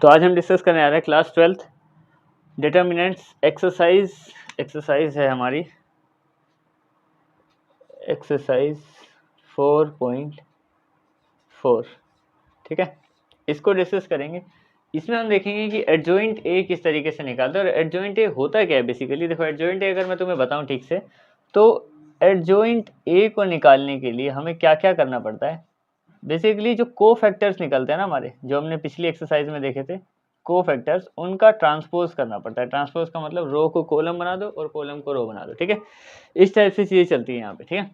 तो आज हम डिस्कस करने आ रहे हैं क्लास 12th डिटर्मिनेंट्स एक्सरसाइज है हमारी एक्सरसाइज 4.4। ठीक है, इसको डिस्कस करेंगे। इसमें हम देखेंगे कि एडजॉइंट ए किस तरीके से निकालते हैं और एडजॉइंट ए होता क्या है बेसिकली। देखो, एडजॉइंट ए अगर मैं तुम्हें बताऊं ठीक से, तो एडजॉइंट ए को निकालने के लिए हमें क्या क्या करना पड़ता है। बेसिकली जो को फैक्टर्स निकलते हैं ना हमारे, जो हमने पिछली एक्सरसाइज में देखे थे को फैक्टर्स, उनका ट्रांसपोज करना पड़ता है। ट्रांसपोज का मतलब रो को कॉलम बना दो और कॉलम को रो बना दो। ठीक है, इस टाइप से चीज़ें चलती है यहाँ पे। ठीक है,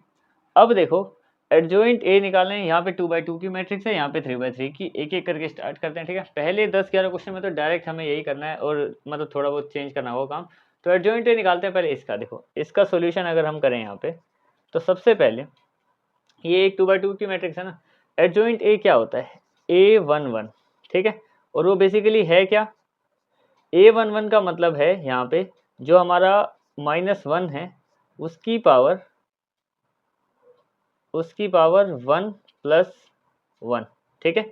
अब देखो एडजॉइंट ए निकालने हैं। यहाँ पे 2x2 की मैट्रिक्स है, यहाँ पे 3x3 की। एक एक करके स्टार्ट करते हैं। ठीक है, पहले 10-11 क्वेश्चन में तो डायरेक्ट हमें यही करना है और मतलब थोड़ा बहुत चेंज करना होगा काम। तो एडजॉइंट ए निकालते हैं। पहले इसका देखो, इसका सोल्यूशन अगर हम करें यहाँ पे, तो सबसे पहले ये एक 2x2 की मैट्रिक्स है ना। एडजॉइंट ए क्या होता है, A11। ठीक है, और वो बेसिकली है क्या, A11 का मतलब है यहाँ पे जो हमारा -1 है उसकी पावर 1 + 1। ठीक है,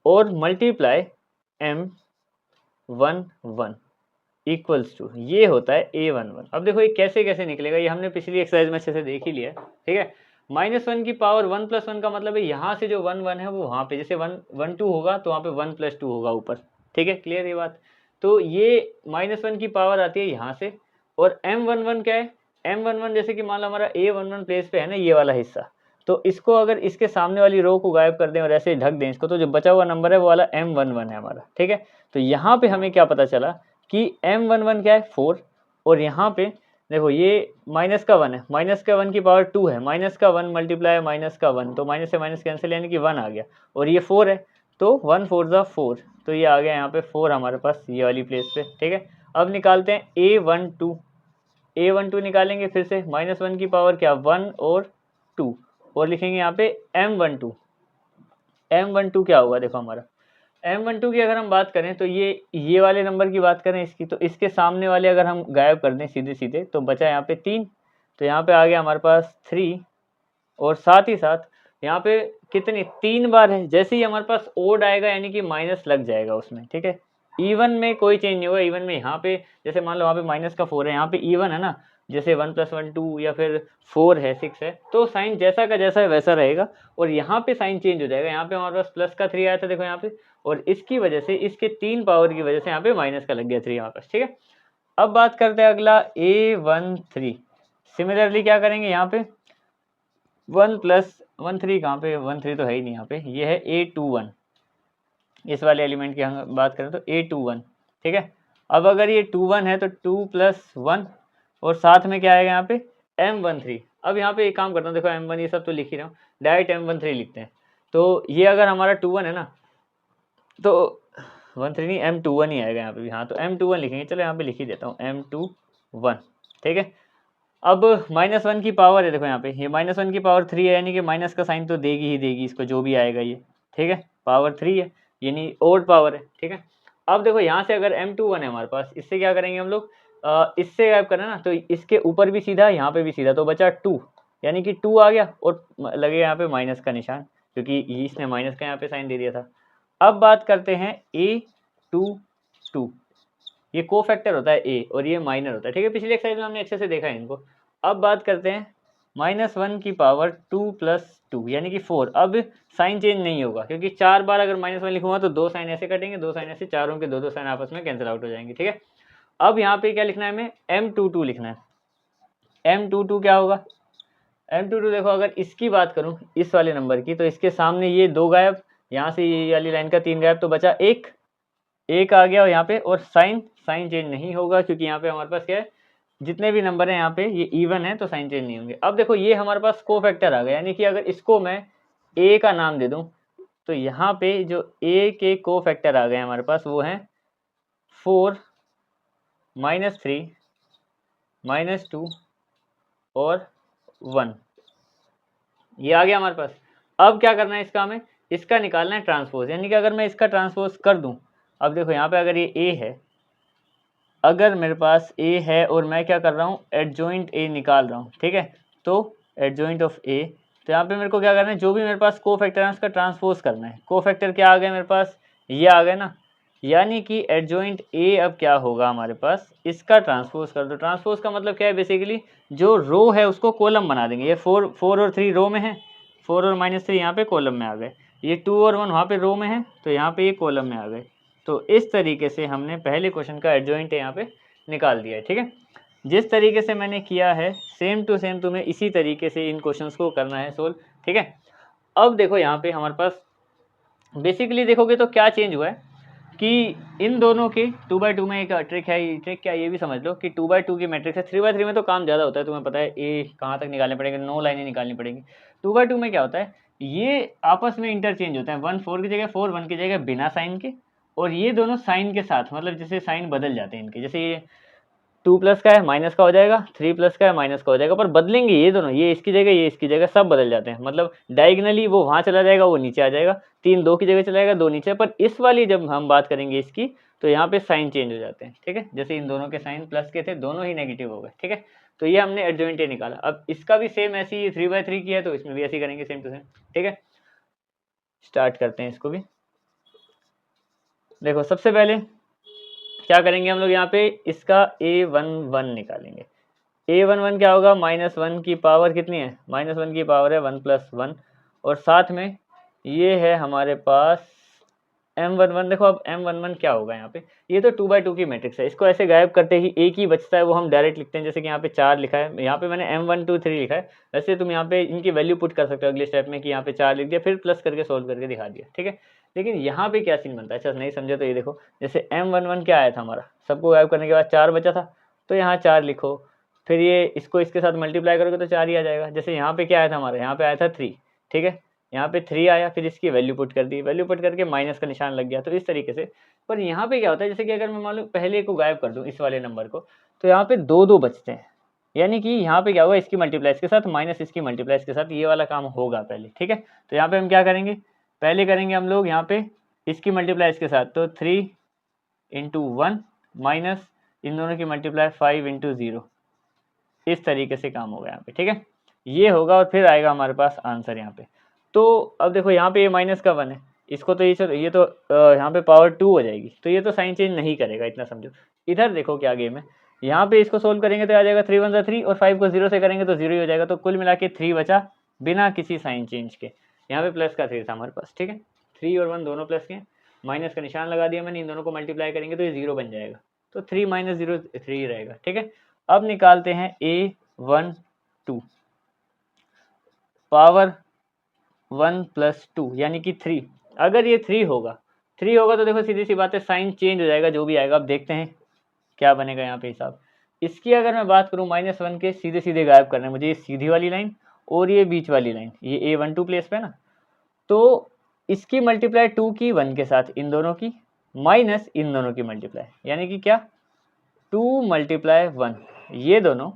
और मल्टीप्लाई M11 इक्वल्स टू, ये होता है A11। अब देखो ये कैसे कैसे निकलेगा, ये हमने पिछली एक्सरसाइज में अच्छे से देख ही लिया है। ठीक है, -1 की पावर 1 + 1 का मतलब है यहाँ से जो 1 है वो वहाँ पे, जैसे 1 2 होगा तो वहाँ पे 1 + 2 होगा ऊपर। ठीक है, क्लियर ये बात। तो ये -1 की पावर आती है यहाँ से। और M11 क्या है, M11 जैसे कि मान लो हमारा A11 प्लेस पे है ना ये वाला हिस्सा, तो इसको अगर इसके सामने वाली रो को गायब कर दें और ऐसे ढक दें इसको, तो जो बचा हुआ नंबर है वो वाला M11 है हमारा। ठीक है, तो यहाँ पे हमें क्या पता चला कि M11 क्या है 4, और यहाँ पे देखो ये -1 है, -1 की पावर 2 है, -1 मल्टीप्लाई -1, तो माइनस से माइनस कैंसिल यानी कि 1 आ गया। और ये 4 है, तो 1 4 ज़ा 4, तो ये आ गया यहाँ पे 4 हमारे पास ये वाली प्लेस पे। ठीक है, अब निकालते हैं A12 निकालेंगे फिर से। -1 की पावर क्या 1 और 2, और लिखेंगे यहाँ पे M12 क्या होगा देखो हमारा M12 की अगर हम बात करें तो ये वाले नंबर की बात करें इसकी, तो इसके सामने वाले अगर हम गायब कर दें सीधे सीधे तो बचा यहाँ पे 3, तो यहाँ पे आ गया हमारे पास 3। और साथ ही साथ यहाँ पे कितनी 3 बार है, जैसे ही हमारे पास ओड आएगा यानी कि माइनस लग जाएगा उसमें। ठीक है, इवन में कोई चेंज नहीं होगा। इवन में यहाँ पे जैसे मान लो वहाँ पे -4 है, यहाँ पे इवन है ना, जैसे 1 + 1 2 या फिर 4 है 6 है, तो साइन जैसा का जैसा है वैसा रहेगा। और यहाँ पे साइन चेंज हो जाएगा। यहाँ पे हमारे पास प्लस का 3 आया था देखो यहाँ पे, और इसकी वजह से इसके 3 पावर की वजह से यहाँ पे माइनस का लग गया 3 हमारे पास। ठीक है, अब बात करते हैं अगला A13। सिमिलरली क्या करेंगे यहाँ पे 1 + 1 3, कहाँ पे 1 3 तो है ही नहीं यहाँ पे, ये है A21। इस वाले एलिमेंट की हम बात करें तो A21। ठीक है, अब अगर ये 21 है तो 2 + 1, और साथ में क्या आएगा यहाँ पे M13। अब यहाँ पे एक काम करता हूँ, देखो M1 ये सब तो लिख ही रहा हूँ, डायरेक्ट M13 लिखते हैं। तो ये अगर हमारा 21 है ना, तो 13 नहीं M21 ही आएगा यहाँ पे भी। हाँ, तो M21 लिखेंगे। चलो यहाँ पे लिख ही देता हूँ M21। ठीक है, अब -1 की पावर है देखो यहाँ पे, ये -1 की पावर 3 है, यानी कि माइनस का साइन तो देगी ही देगी इसको, जो भी आएगा ये। ठीक है, पावर 3 है यानी ओड पावर है। ठीक है, अब देखो यहाँ से अगर M21 है हमारे पास, इससे क्या करेंगे हम लोग, इससे गायब करना ना, तो इसके ऊपर भी सीधा यहाँ पे भी सीधा, तो बचा 2, यानी कि 2 आ गया और लगे यहाँ पे माइनस का निशान, क्योंकि इसने माइनस का यहाँ पे साइन दे दिया था। अब बात करते हैं A22। ये को फैक्टर होता है ए और ये माइनर होता है। ठीक है, पिछली एक्सरसाइज में हमने अच्छे से देखा है इनको। अब बात करते हैं -1 की पावर 2 + 2 यानी कि 4। अब साइन चेंज नहीं होगा, क्योंकि 4 बार अगर -1 लिखूंगा तो 2 साइन ऐसे कटेंगे, 2 साइन ऐसे, चारों के 2 साइन आपस में कैंसिल आउट हो जाएंगे। ठीक है, अब यहाँ पे क्या लिखना है हमें M22 लिखना है। M22 क्या होगा, M22 देखो अगर इसकी बात करूँ इस वाले नंबर की, तो इसके सामने ये 2 गायब, यहाँ से ये वाली लाइन का 3 गायब, तो बचा 1 आ गया यहाँ पे। और साइन चेंज नहीं होगा, क्योंकि यहाँ पे हमारे पास क्या है, जितने भी नंबर हैं यहाँ पे ये इवन है, तो साइन चेंज नहीं होंगे। अब देखो ये हमारे पास को फैक्टर आ गया, यानी कि अगर इसको मैं ए का नाम दे दूं, तो यहाँ पे जो ए के को फैक्टर आ गए हमारे पास वो हैं 4 -3 -2 और 1, ये आ गया हमारे पास। अब क्या करना है इसका, हमें इसका निकालना है ट्रांसपोज, यानी कि अगर मैं इसका ट्रांसपोज कर दूं, अब देखो यहाँ पे अगर ये ए है, अगर मेरे पास ए है और मैं क्या कर रहा हूँ एडजॉइंट ए निकाल रहा हूँ। ठीक है, तो एडजॉइंट ऑफ ए, तो यहाँ पे मेरे को क्या करना है, जो भी मेरे पास को फैक्टर है उसका ट्रांसपोज करना है। को फैक्टर क्या आ गया मेरे पास, ये आ गया ना, यानी कि एडजॉइंट ए अब क्या होगा हमारे पास, इसका ट्रांसपोज कर दो। ट्रांसपोज का मतलब क्या है, बेसिकली जो रो है उसको कॉलम बना देंगे। ये 4 और 3 रो में है, 4 और -3 यहाँ पे कॉलम में आ गए, ये 2 और 1 वहाँ पे रो में है, तो यहाँ पे ये कॉलम में आ गए। तो इस तरीके से हमने पहले क्वेश्चन का एडजॉइंट यहाँ पे निकाल दिया है। ठीक है, जिस तरीके से मैंने किया है सेम टू सेम तुम्हें इसी तरीके से इन क्वेश्चंस को करना है सोल्व। ठीक है, अब देखो यहाँ पे हमारे पास बेसिकली देखोगे तो क्या चेंज हुआ है कि इन दोनों के 2x2 में एक ट्रिक है, ये ट्रिक क्या, ये भी समझ लो कि 2x2 की मैट्रिक्स है। 3x3 में तो काम ज़्यादा होता है, तुम्हें पता है ए कहाँ तक निकालने पड़ेंगे, 9 लाइनें निकालनी पड़ेंगी। 2x2 में क्या होता है, ये आपस में इंटरचेंज होता है, 1 4 की जगह 4, 1 की जगह बिना साइन के, और ये दोनों साइन के साथ, मतलब जैसे साइन बदल जाते हैं इनके, जैसे ये 2 प्लस का है माइनस का हो जाएगा, 3 प्लस का है माइनस का हो जाएगा, पर बदलेंगे ये दोनों, ये इसकी जगह ये इसकी जगह, सब बदल जाते हैं। मतलब डायगनली वो वहाँ चला जाएगा, वो नीचे आ जाएगा, 3 2 की जगह चला जाएगा, 2 नीचे। पर इस वाली जब हम बात करेंगे इसकी, तो यहाँ पे साइन चेंज हो जाते हैं। ठीक है, जैसे इन दोनों के साइन प्लस के थे, दोनों ही नेगेटिव हो गए। ठीक है, तो ये हमने एडजॉइंट ए निकाला। अब इसका भी सेम ऐसी 3x3 की है, तो इसमें भी ऐसी करेंगे सेम टू सेम। ठीक है, स्टार्ट करते हैं इसको भी। देखो सबसे पहले क्या करेंगे हम लोग, यहाँ पे इसका a11 निकालेंगे। a11 क्या होगा, -1 की पावर कितनी है, -1 की पावर है 1 + 1, और साथ में ये है हमारे पास m11। देखो अब m11 क्या होगा यहाँ पे, ये तो 2x2 की मैट्रिक्स है, इसको ऐसे गायब करते ही एक ही बचता है, वो हम डायरेक्ट लिखते हैं। जैसे कि यहाँ पे 4 लिखा है, यहाँ पे मैंने m1 2 3 लिखा है, वैसे तुम यहाँ पे इनकी वैल्यू पुट कर सकते हो अगले स्टेप में, कि यहाँ पे 4 लिख दिया, फिर प्लस करके सोल्व करके दिखा दिया। ठीक है, लेकिन यहाँ पे क्या सीन बनता है, अच्छा नहीं समझे तो ये देखो, जैसे m11 क्या आया था हमारा, सबको गायब करने के बाद 4 बचा था, तो यहाँ 4 लिखो, फिर ये इसको इसके साथ मल्टीप्लाई करोगे तो 4 ही आ जाएगा। जैसे यहाँ पे क्या आया था हमारा, यहाँ पे आया था 3। ठीक है, यहाँ पे 3 आया, फिर इसकी वैल्यू पुट कर दी, वैल्यू पुट करके माइनस का निशान लग गया, तो इस तरीके से। पर यहाँ पे क्या होता है, जैसे कि अगर मैं मान लो पहले को गायब कर दूँ इस वाले नंबर को, तो यहाँ पे 2 2 बचते हैं, यानी कि यहाँ पे क्या होगा, इसकी मल्टीप्लाई इसके साथ माइनस इसकी मल्टीप्लाई इसके साथ, ये वाला काम होगा पहले। ठीक है, तो यहाँ पे हम क्या करेंगे, पहले करेंगे हम लोग यहाँ पे इसकी मल्टीप्लाई इसके साथ, तो 3 × 1 माइनस इन दोनों की मल्टीप्लाई 5 × 0, इस तरीके से काम होगा यहाँ पे। ठीक है, ये होगा, और फिर आएगा हमारे पास आंसर यहाँ पे। तो अब देखो यहाँ पे ये माइनस का 1 है, इसको तो ये तो यहाँ पे पावर 2 हो जाएगी, तो ये तो साइन चेंज नहीं करेगा, इतना समझो। इधर देखो क्या गेम है, यहाँ पे इसको सोल्व करेंगे तो आ जाएगा 3 1 3, और 5 को 0 से करेंगे तो 0 ही हो जाएगा, तो कुल मिला के 3 बचा बिना किसी साइन चेंज के। यहाँ पे प्लस का 3 था हमारे पास। ठीक है, 3 और 1 दोनों प्लस के, माइनस का निशान लगा दिया मैंने, इन दोनों को मल्टीप्लाई करेंगे तो ये 0 बन जाएगा, तो 3 - 0 3 रहेगा। ठीक है, अब निकालते हैं a12 पावर 1 + 2 यानी कि 3। अगर ये 3 होगा तो देखो सीधी सी बात है, साइन चेंज हो जाएगा जो भी आएगा। अब देखते हैं क्या बनेगा यहाँ पे हिसाब। इसकी अगर मैं बात करूँ -1 के सीधे सीधे गायब करना है मुझे, ये सीधी वाली लाइन और ये बीच वाली लाइन, ये a12 प्लेस पे ना, तो इसकी मल्टीप्लाई 2 की 1 के साथ, इन दोनों की माइनस इन दोनों की मल्टीप्लाई, यानी कि क्या 2 × 1 ये दोनों,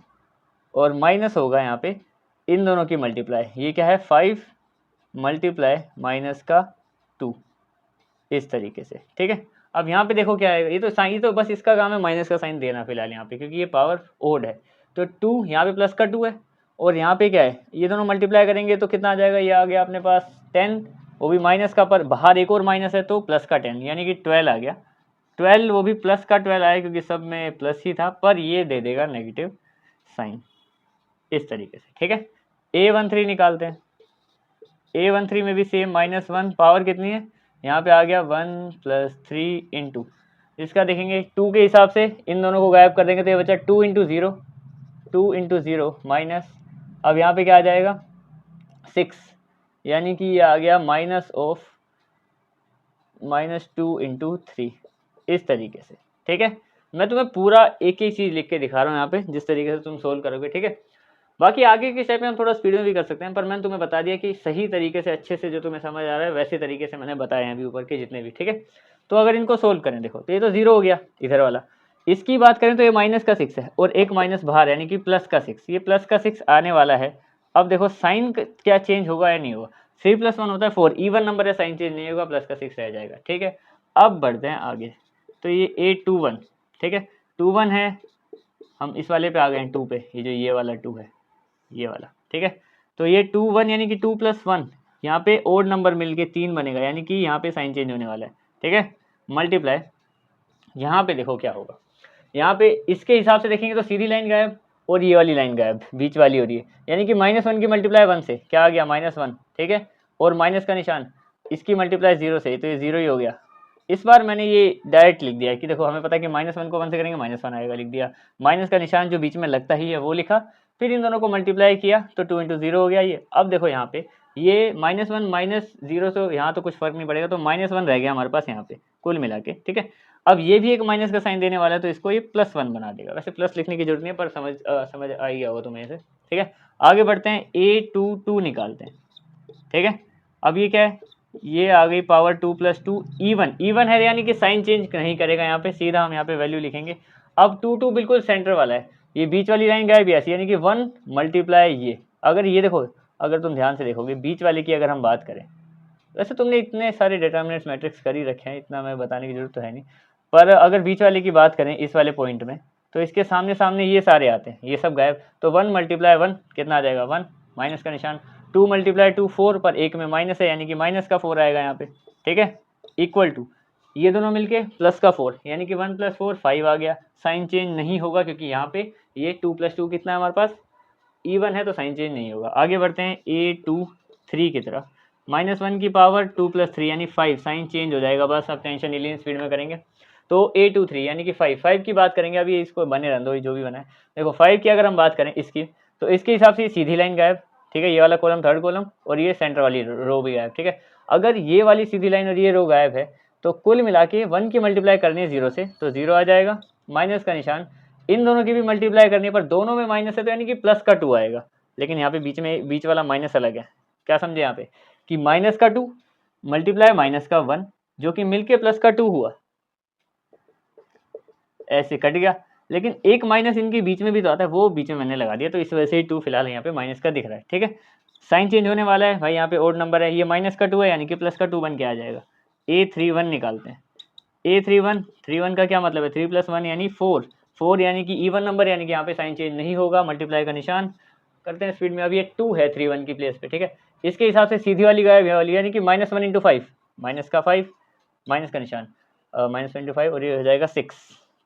और माइनस होगा यहाँ पे इन दोनों की मल्टीप्लाई, ये क्या है 5 × -2, इस तरीके से। ठीक है, अब यहाँ पे देखो क्या है, ये तो साइन, तो बस इसका काम है माइनस का साइन देना फिलहाल यहाँ पे, क्योंकि ये पावर ओड है। तो 2 यहाँ पे प्लस का 2 है, और यहाँ पे क्या है, ये दोनों मल्टीप्लाई करेंगे तो कितना आ जाएगा, ये आ गया अपने पास 10, वो भी माइनस का, पर बाहर एक और माइनस है तो प्लस का 10, यानी कि 12 आ गया। 12 वो भी प्लस का 12 आया, क्योंकि सब में प्लस ही था, पर ये दे देगा नेगेटिव साइन, इस तरीके से। ठीक है, a13 निकालते हैं। a13 में भी सेम -1, पावर कितनी है, यहाँ पे आ गया 1 + 3 × इसका देखेंगे 2 के हिसाब से, इन दोनों को गायब कर देंगे तो ये बचा 2 × 0, 2 × 0 माइनस, अब यहाँ पे क्या आ जाएगा 6, यानी कि ये आ गया -2 × 3, इस तरीके से। ठीक है, मैं तुम्हें पूरा एक एक चीज़ लिख के दिखा रहा हूँ यहाँ पे, जिस तरीके से तुम सोल्व करोगे। ठीक है, बाकी आगे के स्टेप में हम थोड़ा स्पीड में भी कर सकते हैं, पर मैंने तुम्हें बता दिया कि सही तरीके से अच्छे से जो तुम्हें समझ आ रहा है वैसे तरीके से मैंने बताए हैं अभी ऊपर के जितने भी। ठीक है, तो अगर इनको सोल्व करें, देखो तो ये तो 0 हो गया इधर वाला, इसकी बात करें तो ये माइनस का 6 है, और एक माइनस बाहर, यानी कि प्लस का 6, ये प्लस का 6 आने वाला है। अब देखो साइन क्या चेंज होगा या नहीं होगा, 3 + 1 होता है 4, इवन नंबर है, साइन चेंज नहीं होगा, प्लस का 6 रह जाएगा। ठीक है, अब बढ़ते हैं आगे, तो ये a21, ठीक है 21 है, हम इस वाले पे आ गए हैं 2 पे, ये जो ये वाला 2 है, ये वाला। ठीक है, तो ये 2 1 यानी कि 2 + 1, यहाँ पे ओड नंबर मिलके 3 बनेगा, यानी कि यहाँ पे साइन चेंज होने वाला है। ठीक है, मल्टीप्लाई यहाँ पे देखो क्या होगा, यहाँ पे इसके हिसाब से देखेंगे तो सीधी लाइन गायब और ये वाली लाइन गायब, बीच वाली हो रही है, यानी कि -1 की मल्टीप्लाई 1 से क्या आ गया -1, ठीक है, और माइनस का निशान इसकी मल्टीप्लाई 0 से, तो ये 0 ही हो गया। इस बार मैंने ये डायरेक्ट लिख दिया है कि देखो हमें पता है कि -1 को 1 से करेंगे -1 आएगा, लिख दिया, माइनस का निशान जो बीच में लगता ही है वो लिखा, फिर इन दोनों को मल्टीप्लाई किया तो 2 × 0 हो गया ये। अब देखो यहाँ पे ये -1 -0 से यहाँ तो कुछ फर्क नहीं पड़ेगा, तो -1 रह गया हमारे पास यहाँ पे कुल मिला के, ठीक है। अब ये भी एक माइनस का साइन देने वाला है, तो इसको ये +1 बना देगा। वैसे प्लस लिखने की जरूरत नहीं है, पर समझ आ गया होगा तुम्हें इसे, ठीक है। आगे बढ़ते हैं, A22 निकालते हैं, ठीक है। अब ये क्या है, ये आ गई पावर 2 + 2 इवन है, यानी कि साइन चेंज नहीं करेगा यहाँ पे, सीधा हम यहाँ पे वैल्यू लिखेंगे। अब 2 बिल्कुल सेंटर वाला है, ये बीच वाली लाइन गायब ऐसी, यानी कि 1 मल्टीप्लाई ये, अगर ये देखो, अगर तुम ध्यान से देखोगे बीच वाले की अगर हम बात करें, वैसे तुमने इतने सारे डिटर्मिनेंट्स मैट्रिक्स कर ही रखे हैं, इतना मैं बताने की जरूरत तो है नहीं, पर अगर बीच वाले की बात करें इस वाले पॉइंट में, तो इसके सामने सामने ये सारे आते हैं, ये सब गायब, तो 1 × 1 कितना आ जाएगा 1, माइनस का निशान, 2 × 2 4, पर एक में माइनस है यानी कि माइनस का 4 आएगा यहाँ पे, ठीक है, इक्वल टू ये दोनों मिलके प्लस का 4, यानी कि 1 + 4 5 आ गया। साइन चेंज नहीं होगा क्योंकि यहाँ पे ये 2 + 2 कितना है हमारे पास, इवन है, तो साइन चेंज नहीं होगा। आगे बढ़ते हैं A23 की तरफ, -1 की पावर 2 + 3 यानी 5, साइन चेंज हो जाएगा, बस अब टेंशन नहीं लेनी, स्पीड में करेंगे। तो A23 यानी कि 5 की बात करेंगे, अभी इसको बने रहने दो, जो भी बना है। देखो 5 की अगर हम बात करें इसकी, तो इसके हिसाब से सीधी लाइन गायब, ठीक है, ये वाला कॉलम थर्ड कॉलम, और ये सेंटर वाली रो भी गायब, ठीक है। अगर ये वाली सीधी लाइन और ये रो गायब है, तो कुल मिला के 1 की मल्टीप्लाई करनी है 0 से, तो 0 आ जाएगा, माइनस का निशान, इन दोनों की भी मल्टीप्लाई करनी है, पर दोनों में माइनस है, तो यानी कि प्लस का 2 आएगा, लेकिन यहाँ पे बीच वाला माइनस अलग है, क्या समझे यहाँ पे, कि माइनस का 2 मल्टीप्लाई माइनस का 1, जो कि मिलके प्लस का 2 हुआ, ऐसे कट गया। लेकिन एक माइनस इनके बीच में भी तो आता है, वो बीच में मैंने लगा दिया, तो इस वजह से ही 2 फिलहाल यहाँ पे माइनस का दिख रहा है, ठीक है। साइन चेंज होने वाला है भाई, यहाँ पे ओड नंबर है, ये माइनस का 2 है यानी कि प्लस का 2 बन के आ जाएगा। A31 निकालते हैं, A31 का क्या मतलब है, 3 + 1 यानी 4 यानी कि इवन नंबर, यानी कि यहाँ पे साइन चेंज नहीं होगा, मल्टीप्लाई का निशान करते हैं स्पीड में। अब ये 2 है 31 की प्लेस पे, ठीक है। इसके हिसाब से सीधी वाली गायब वाली, यानी कि -1 × 5, माइनस का 5, माइनस का निशान, -1 × 5, और ये हो जाएगा 6,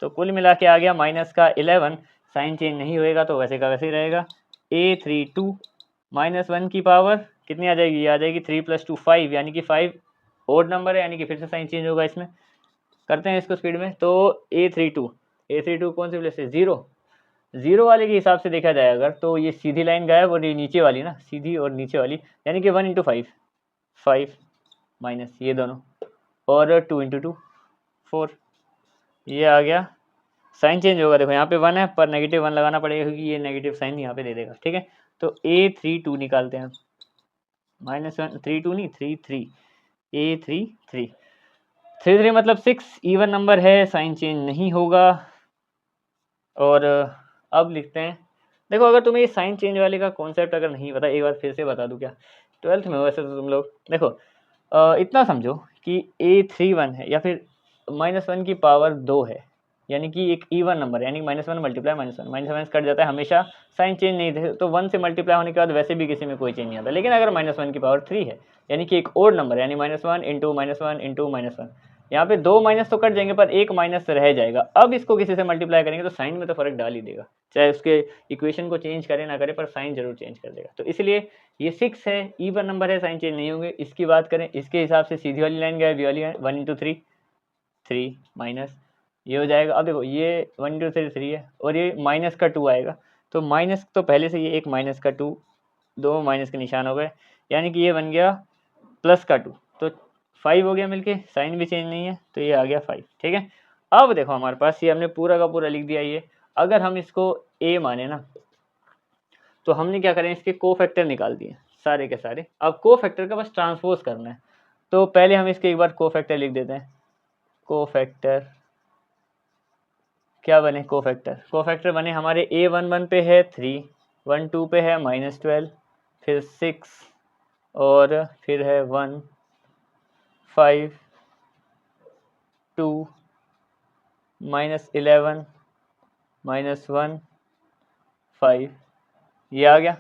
तो कुल मिला के आ गया -11, साइन चेंज नहीं होएगा तो वैसे का वैसे ही रहेगा। A32 -1 की पावर कितनी आ जाएगी, ये आ जाएगी 3 + 2 5, यानी कि 5 ओड नंबर है, यानी कि फिर से साइन चेंज होगा इसमें, करते हैं इसको स्पीड में। तो A32 कौन सी प्लेस है, 0 वाले के हिसाब से देखा जाए अगर, तो ये सीधी लाइन गायब, और ये नीचे वाली ना, सीधी और नीचे वाली, यानी कि 1 × 5 माइनस ये दोनों, और 2 × 2 4, ये आ गया। साइन चेंज होगा, देखो यहाँ पे 1 है पर -1 लगाना पड़ेगा क्योंकि ये नेगेटिव साइन यहाँ पे दे देगा, ठीक है। तो A32 निकालते हैं, -1 32 नहीं 33, A33 मतलब 6, इवन नंबर है, साइन चेंज नहीं होगा। और अब लिखते हैं, देखो अगर तुम्हें ये साइन चेंज वाले का कॉन्सेप्ट अगर नहीं पता, एक बार फिर से बता दूं क्या, 12th में वैसे तो तुम लोग देखो, इतना समझो कि A31 है, या फिर -1 की पावर 2 है, यानी कि एक इवन नंबर, यानी -1 × -1, माइनस कट जाता है हमेशा, साइन चेंज नहीं थे, तो 1 से मल्टीप्लाई होने के बाद वैसे भी किसी में कोई चेंज नहीं आता। लेकिन अगर -1 की पावर 3 है, यानी कि एक ओड नंबर, यानी -1 × -1 × -1, यहाँ पे 2 माइनस तो कट जाएंगे पर एक माइनस रह जाएगा। अब इसको किसी से मल्टीप्लाई करेंगे तो साइन में तो फर्क डाल ही देगा, चाहे उसके इक्वेशन को चेंज करे ना करे, पर साइन जरूर चेंज कर देगा। तो इसलिए ये 6 है, इवन नंबर है, साइन चेंज नहीं होंगे। इसकी बात करें, इसके हिसाब से सीधी वाली लाइन गया, वाली 1 × 3 3 माइनस ये हो जाएगा। अब देखो ये 1 × 3 3 है, और ये माइनस का 2 आएगा, तो माइनस तो पहले से ये एक माइनस का 2, दो माइनस के निशान हो गए, यानी कि ये बन गया प्लस का 2, तो 5 हो गया मिलके, साइन भी चेंज नहीं है, तो ये आ गया 5, ठीक है। अब देखो हमारे पास ये हमने पूरा का पूरा लिख दिया ये। अगर हम इसको a माने ना, तो हमने क्या करें, इसके कोफैक्टर निकाल दिए सारे के सारे। अब कोफैक्टर का बस ट्रांसपोज करना है, तो पहले हम इसके एक बार कोफैक्टर लिख देते हैं। कोफैक्टर क्या बने, कोफैक्टर बने हमारे, A11 पे है 3, 12 पे है -12, फिर 6, और फिर है 1 5 2 -11 -1 5, ये आ गया।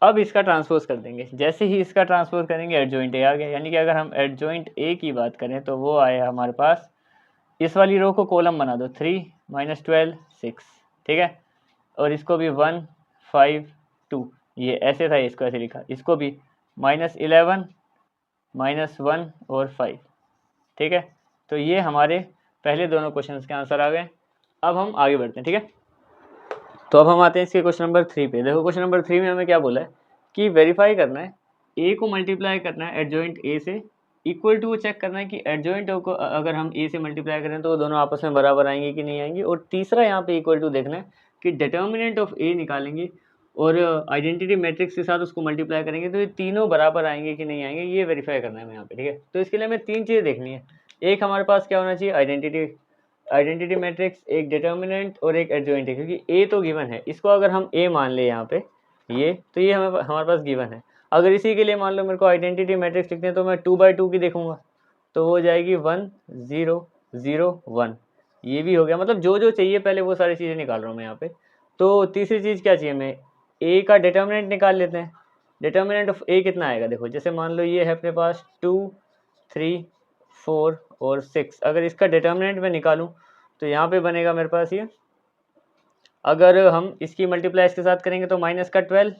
अब इसका ट्रांसपोज कर देंगे, जैसे ही इसका ट्रांसपोज करेंगे एडजॉइंट ए आ गया, यानी कि अगर हम एडजॉइंट ए की बात करें तो वो आया हमारे पास इस वाली रो को कॉलम बना दो, 3 माइनस 12 6, ठीक है। और इसको भी 1 5 2, ये ऐसे था, इसको ऐसे लिखा, इसको भी -11 -1 और 5, ठीक है। तो ये हमारे पहले दोनों क्वेश्चन के आंसर आ गए। अब हम आगे बढ़ते हैं, ठीक है। तो अब हम आते हैं इसके क्वेश्चन नंबर 3 पे। देखो क्वेश्चन नंबर 3 में हमें क्या बोला है कि वेरीफाई करना है, ए को मल्टीप्लाई करना है एडजॉइंट ए से, इक्वल टू चेक करना है कि एडजॉइंट को अगर हम ए से मल्टीप्लाई करें तो वो दोनों आपस में बराबर आएंगे कि नहीं आएंगे। और तीसरा यहाँ पे इक्वल टू देखना है कि डिटर्मिनेंट ऑफ ए निकालेंगे और आइडेंटिटी मैट्रिक्स के साथ उसको मल्टीप्लाई करेंगे तो ये तीनों बराबर आएंगे कि नहीं आएंगे, ये वेरीफाई करना है हमें यहाँ पे, ठीक है। तो इसके लिए हमें 3 चीज़ें देखनी है। एक हमारे पास क्या होना चाहिए, आइडेंटिटी मैट्रिक्स, एक डिटर्मिनेंट और एक एडजॉइंट है, क्योंकि ए तो गिवन है, इसको अगर हम ए मान ले यहाँ पे ये, तो ये हमारे पास गिवन है। अगर इसी के लिए मान लो मेरे को आइडेंटिटी मैट्रिक्स लिखते हैं तो मैं 2 by 2 की देखूंगा, तो हो जाएगी 1 0 0 1, ये भी हो गया। मतलब जो जो चाहिए पहले वो सारी चीज़ें निकाल रहा हूँ मैं यहाँ पे। तो तीसरी चीज़ क्या चाहिए, मैं ए का डिटर्मिनेंट निकाल लेते हैं। डिटर्मिनेंट ऑफ ए कितना आएगा, देखो जैसे मान लो ये है अपने पास 2 3 4 और 6, अगर इसका डिटर्मिनेंट मैं निकालूं तो यहाँ पे बनेगा मेरे पास ये, अगर हम इसकी मल्टीप्लाई इसके साथ करेंगे तो माइनस का 12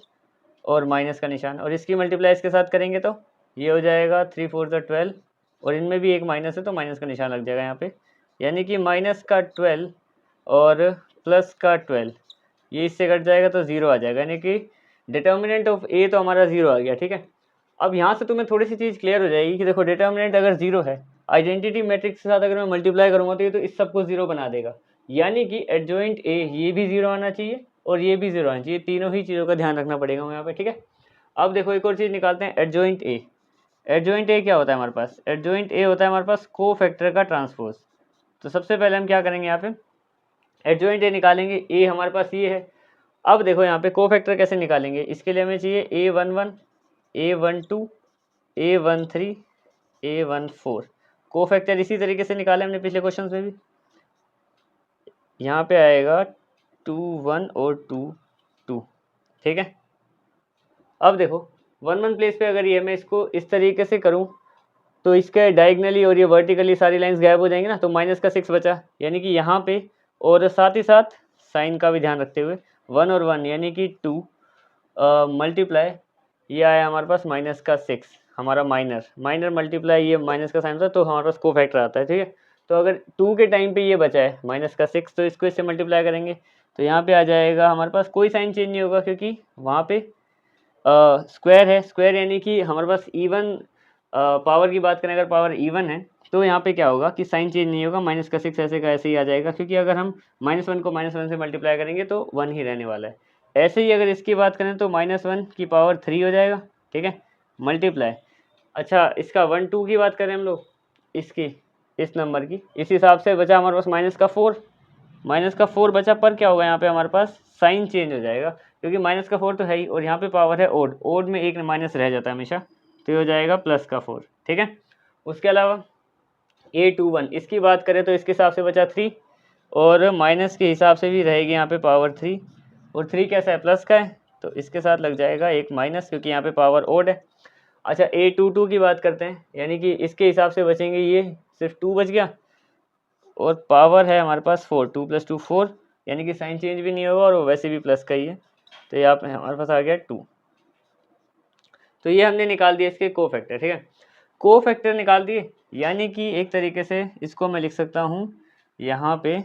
और माइनस का निशान, और इसकी मल्टीप्लाई इसके साथ करेंगे तो ये हो जाएगा 3 4 12, और इनमें भी एक माइनस है तो माइनस का निशान लग जाएगा यहाँ पे, यानी कि माइनस का 12 और प्लस का 12, ये इससे कट जाएगा तो 0 आ जाएगा, यानी कि डिटर्मिनेंट ऑफ ए तो हमारा 0 आ गया, ठीक है। अब यहाँ से तुम्हें थोड़ी सी चीज़ क्लियर हो जाएगी कि देखो डिटर्मिनेंट अगर 0 है, आइडेंटिटी मैट्रिक्स के साथ अगर मैं मल्टीप्लाई करूँगा तो ये तो इस सबको 0 बना देगा, यानी कि एडजॉइंट ए ये भी 0 आना चाहिए और ये भी 0 आना चाहिए, तीनों ही चीज़ों का ध्यान रखना पड़ेगा यहाँ पे, ठीक है। अब देखो एक और चीज़ निकालते हैं, एडजॉइंट ए। एडजॉइंट ए क्या होता है हमारे पास, एडजॉइंट ए होता है हमारे पास को फैक्टर का ट्रांसपोज। तो सबसे पहले हम क्या करेंगे, यहाँ पे एडजॉइंट ए निकालेंगे, ए हमारे पास ये है। अब देखो यहाँ पे को फैक्टर कैसे निकालेंगे, इसके लिए हमें चाहिए A11 A12 A13 A14, को फैक्टर इसी तरीके से निकाले हमने पिछले क्वेश्चन में भी। यहाँ पे आएगा 2 1 और 2 2, ठीक है। अब देखो 1 1 प्लेस पे अगर ये मैं इसको इस तरीके से करूँ तो इसके डायगनली और ये वर्टिकली सारी लाइंस गायब हो जाएंगी ना, तो माइनस का 6 बचा, यानी कि यहाँ पे, और साथ ही साथ साइन का भी ध्यान रखते हुए 1 और 1 यानी कि 2 मल्टीप्लाई, ये आया हमारे पास माइनस का 6, हमारा माइनर मल्टीप्लाई, ये माइनस का साइन था तो हमारे पास को फैक्टर आता है, ठीक है। तो अगर 2 के टाइम पे ये बचा है माइनस का 6, तो इसको इससे मल्टीप्लाई करेंगे तो यहाँ पे आ जाएगा हमारे पास, कोई साइन चेंज नहीं होगा क्योंकि वहाँ पे स्क्वायर है, स्क्वायर यानी कि हमारे पास इवन पावर की बात करें, अगर पावर इवन है तो यहाँ पे क्या होगा कि साइन चेंज नहीं होगा, माइनस का 6 ऐसे का ऐसे ही आ जाएगा, क्योंकि अगर हम -1 को -1 से मल्टीप्लाई करेंगे तो 1 ही रहने वाला है। ऐसे ही अगर इसकी बात करें तो -1 की पावर 3 हो जाएगा, ठीक है, मल्टीप्लाई। अच्छा इसका 1 2 की बात करें हम लोग, इसकी इस नंबर की, इस हिसाब से बचा हमारे पास माइनस का 4 बचा, पर क्या होगा यहाँ पे हमारे पास साइन चेंज हो जाएगा, क्योंकि माइनस का 4 तो है ही और यहाँ पे पावर है ओड में एक माइनस रह जाता है हमेशा, तो ये हो जाएगा प्लस का 4, ठीक है। उसके अलावा A21 इसकी बात करें तो इसके हिसाब से बचा 3, और माइनस के हिसाब से भी रहेगी यहाँ पे पावर 3, और 3 कैसा है, प्लस का है, तो इसके साथ लग जाएगा एक माइनस, क्योंकि यहाँ पे पावर ओड है। अच्छा A22 की बात करते हैं, यानी कि इसके हिसाब से बचेंगे, ये सिर्फ 2 बच गया, और पावर है हमारे पास 4, 2 + 2 4, यानी कि साइन चेंज भी नहीं होगा और वो वैसे भी प्लस का ही है, तो यहाँ पे हमारे पास आ गया 2। तो ये हमने निकाल दिया इसके को फैक्टर, ठीक है, को फैक्टर निकाल दिए, यानी कि एक तरीके से इसको मैं लिख सकता हूँ यहाँ पे,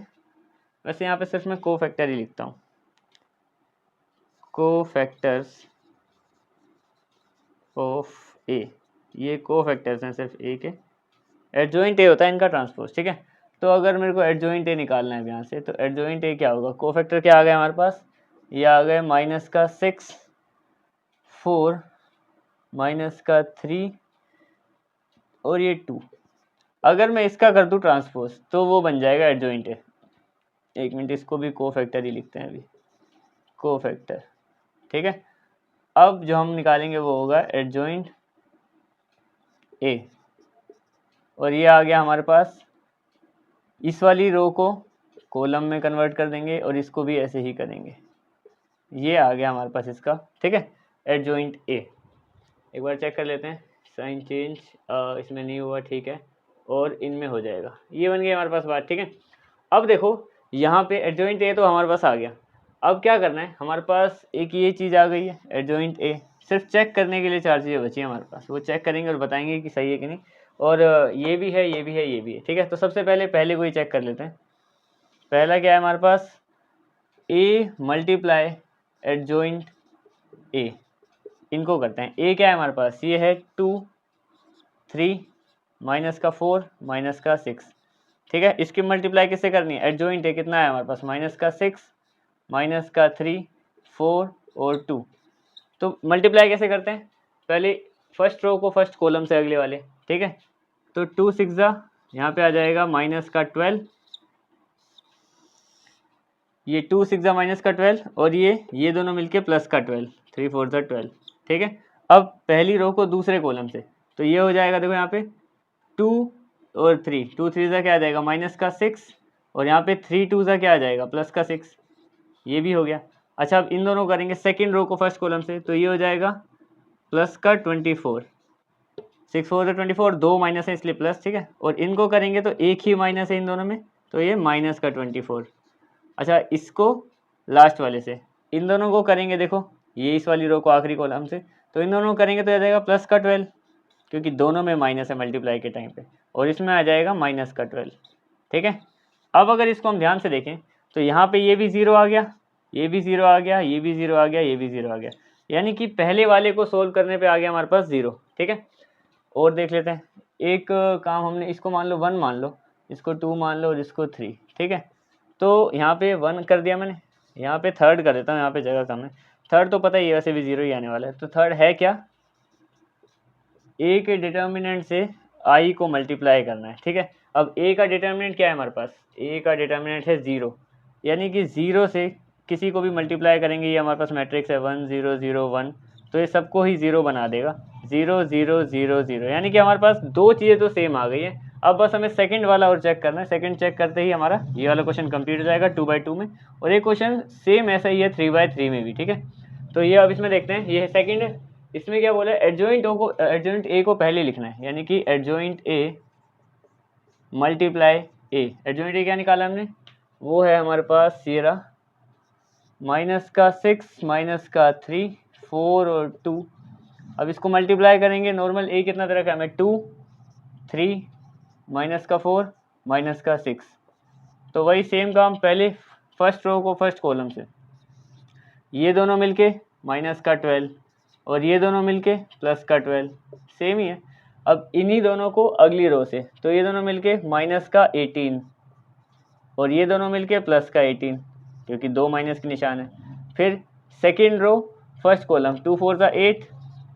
वैसे यहाँ पे सिर्फ मैं को फैक्टर ही लिखता हूँ, को फैक्टर्स ऑफ ए, ये को फैक्टर्स हैं सिर्फ ए के, एडजॉइंट ए होता है इनका ट्रांसपोज, ठीक है। तो अगर मेरे को एडजॉइंट ए निकालना है यहाँ से, तो एडजॉइंट ए क्या होगा, को फैक्टर क्या आ गया हमारे पास, ये आ गए माइनस का 6 4 माइनस का 3 और ये 2। अगर मैं इसका कर दूँ ट्रांसपोज तो वो बन जाएगा एडजॉइंट ए। एक मिनट, इसको भी को फैक्टर ही लिखते हैं अभी, को फैक्टर, ठीक है। अब जो हम निकालेंगे वो होगा एडजॉइंट ए, और ये आ गया हमारे पास, इस वाली रो को कॉलम में कन्वर्ट कर देंगे और इसको भी ऐसे ही करेंगे, ये आ गया हमारे पास इसका, ठीक है, एडजॉइंट ए। एक बार चेक कर लेते हैं, साइन चेंज इसमें नहीं हुआ, ठीक है। और इनमें हो जाएगा। ये बन गई हमारे पास बात, ठीक है। अब देखो यहाँ पे एडजॉइंट ए तो हमारे पास आ गया। अब क्या करना है, हमारे पास एक ये चीज़ आ गई है एडजॉइंट ए। सिर्फ चेक करने के लिए 4 चीज़ें बची हैं हमारे पास, वो चेक करेंगे और बताएंगे कि सही है कि नहीं। और ये भी है, ये भी है, ये भी है, ठीक है। तो सबसे पहले को ही चेक कर लेते हैं। पहला क्या है हमारे पास, ए मल्टीप्लाई एडजॉइंट ए, इनको करते हैं। ए क्या है हमारे पास, ये है 2 3 माइनस का 4 माइनस का 6, ठीक है। इसकी मल्टीप्लाई किससे करनी है, एडजॉइंट ए कितना है हमारे पास, माइनस का 6 माइनस का 3 4 और 2। तो मल्टीप्लाई कैसे करते हैं, पहले फर्स्ट रो को फर्स्ट कॉलम से अगले वाले, ठीक है। तो 2 6 यहाँ पे आ जाएगा माइनस का 12, ये 2 6 माइनस का 12 और ये दोनों मिलके प्लस का 12, 3 4 12, ठीक है। अब पहली रो को दूसरे कॉलम से, तो ये हो जाएगा, देखो यहाँ पे 2 और 3, 2 3 क्या आ जाएगा, माइनस का 6 और यहाँ पे 3 2 क्या आ जाएगा, प्लस का 6, ये भी हो गया। अच्छा अब इन दोनों करेंगे सेकंड रो को फर्स्ट कॉलम से, तो ये हो जाएगा प्लस का 24, 6 4 24, 2 माइनस है इसलिए प्लस, ठीक है। और इनको करेंगे तो एक ही माइनस है इन दोनों में, तो ये माइनस का 24। अच्छा इसको लास्ट वाले से, इन दोनों को करेंगे, देखो ये इस वाली रो को आखिरी कॉलम से, तो इन दोनों को करेंगे तो आ जाएगा प्लस का 12, क्योंकि दोनों में माइनस है मल्टीप्लाई के टाइम पे, और इसमें आ जाएगा माइनस का 12, ठीक है। अब अगर इसको हम ध्यान से देखें तो यहाँ पे ये भी 0 आ गया, ये भी 0 आ गया, ये भी 0 आ गया, ये भी 0 आ गया, यानी कि पहले वाले को सोल्व करने पे आ गया हमारे पास 0, ठीक है। और देख लेते हैं, एक काम हमने इसको मान लो 1 मान लो, इसको 2 मान लो और इसको 3, ठीक है। तो यहाँ पे 1 कर दिया मैंने, यहाँ पे थर्ड कर देता हूँ, यहाँ पे जगह कम है। थर्ड तो पता ही है वैसे भी 0 ही आने वाला है, तो थर्ड है क्या, ए के डिटर्मिनेंट से आई को मल्टीप्लाई करना है, ठीक है। अब ए का डिटर्मिनेंट क्या है हमारे पास, ए का डिटर्मिनेंट है 0, यानी कि 0 से किसी को भी मल्टीप्लाई करेंगे, ये हमारे पास मैट्रिक्स है 1 0 0 1, तो ये सबको ही 0 बना देगा, 0 0 0 0, यानी कि हमारे पास दो चीज़ें तो सेम आ गई है। अब बस हमें सेकंड वाला और चेक करना है, सेकंड चेक करते ही हमारा ये वाला क्वेश्चन कंप्लीट हो जाएगा 2/2 में, और एक क्वेश्चन सेम ऐसा ही है 3/3 में भी, ठीक है। तो ये अब इसमें देखते हैं, ये है सेकंड, इसमें क्या बोला है, एडजॉइंट ए को पहले लिखना है, यानी कि adjoint A multiply A, adjoint A क्या निकाला हमने, वो है हमारे पास ये रहा, माइनस का 6 माइनस का 3 4 और 2। अब इसको मल्टीप्लाई करेंगे, नॉर्मल ए कितना तरह का हमें 2 3 माइनस का 4 माइनस का 6, तो वही सेम काम, पहले फर्स्ट रो को फर्स्ट कॉलम से, ये दोनों मिलके माइनस का 12 और ये दोनों मिलके प्लस का 12, सेम ही है। अब इन्हीं दोनों को अगली रो से, तो ये दोनों मिलके माइनस का 18 और ये दोनों मिलके प्लस का 18, क्योंकि दो माइनस के निशान है। फिर सेकेंड रो फर्स्ट कॉलम, 2 4 8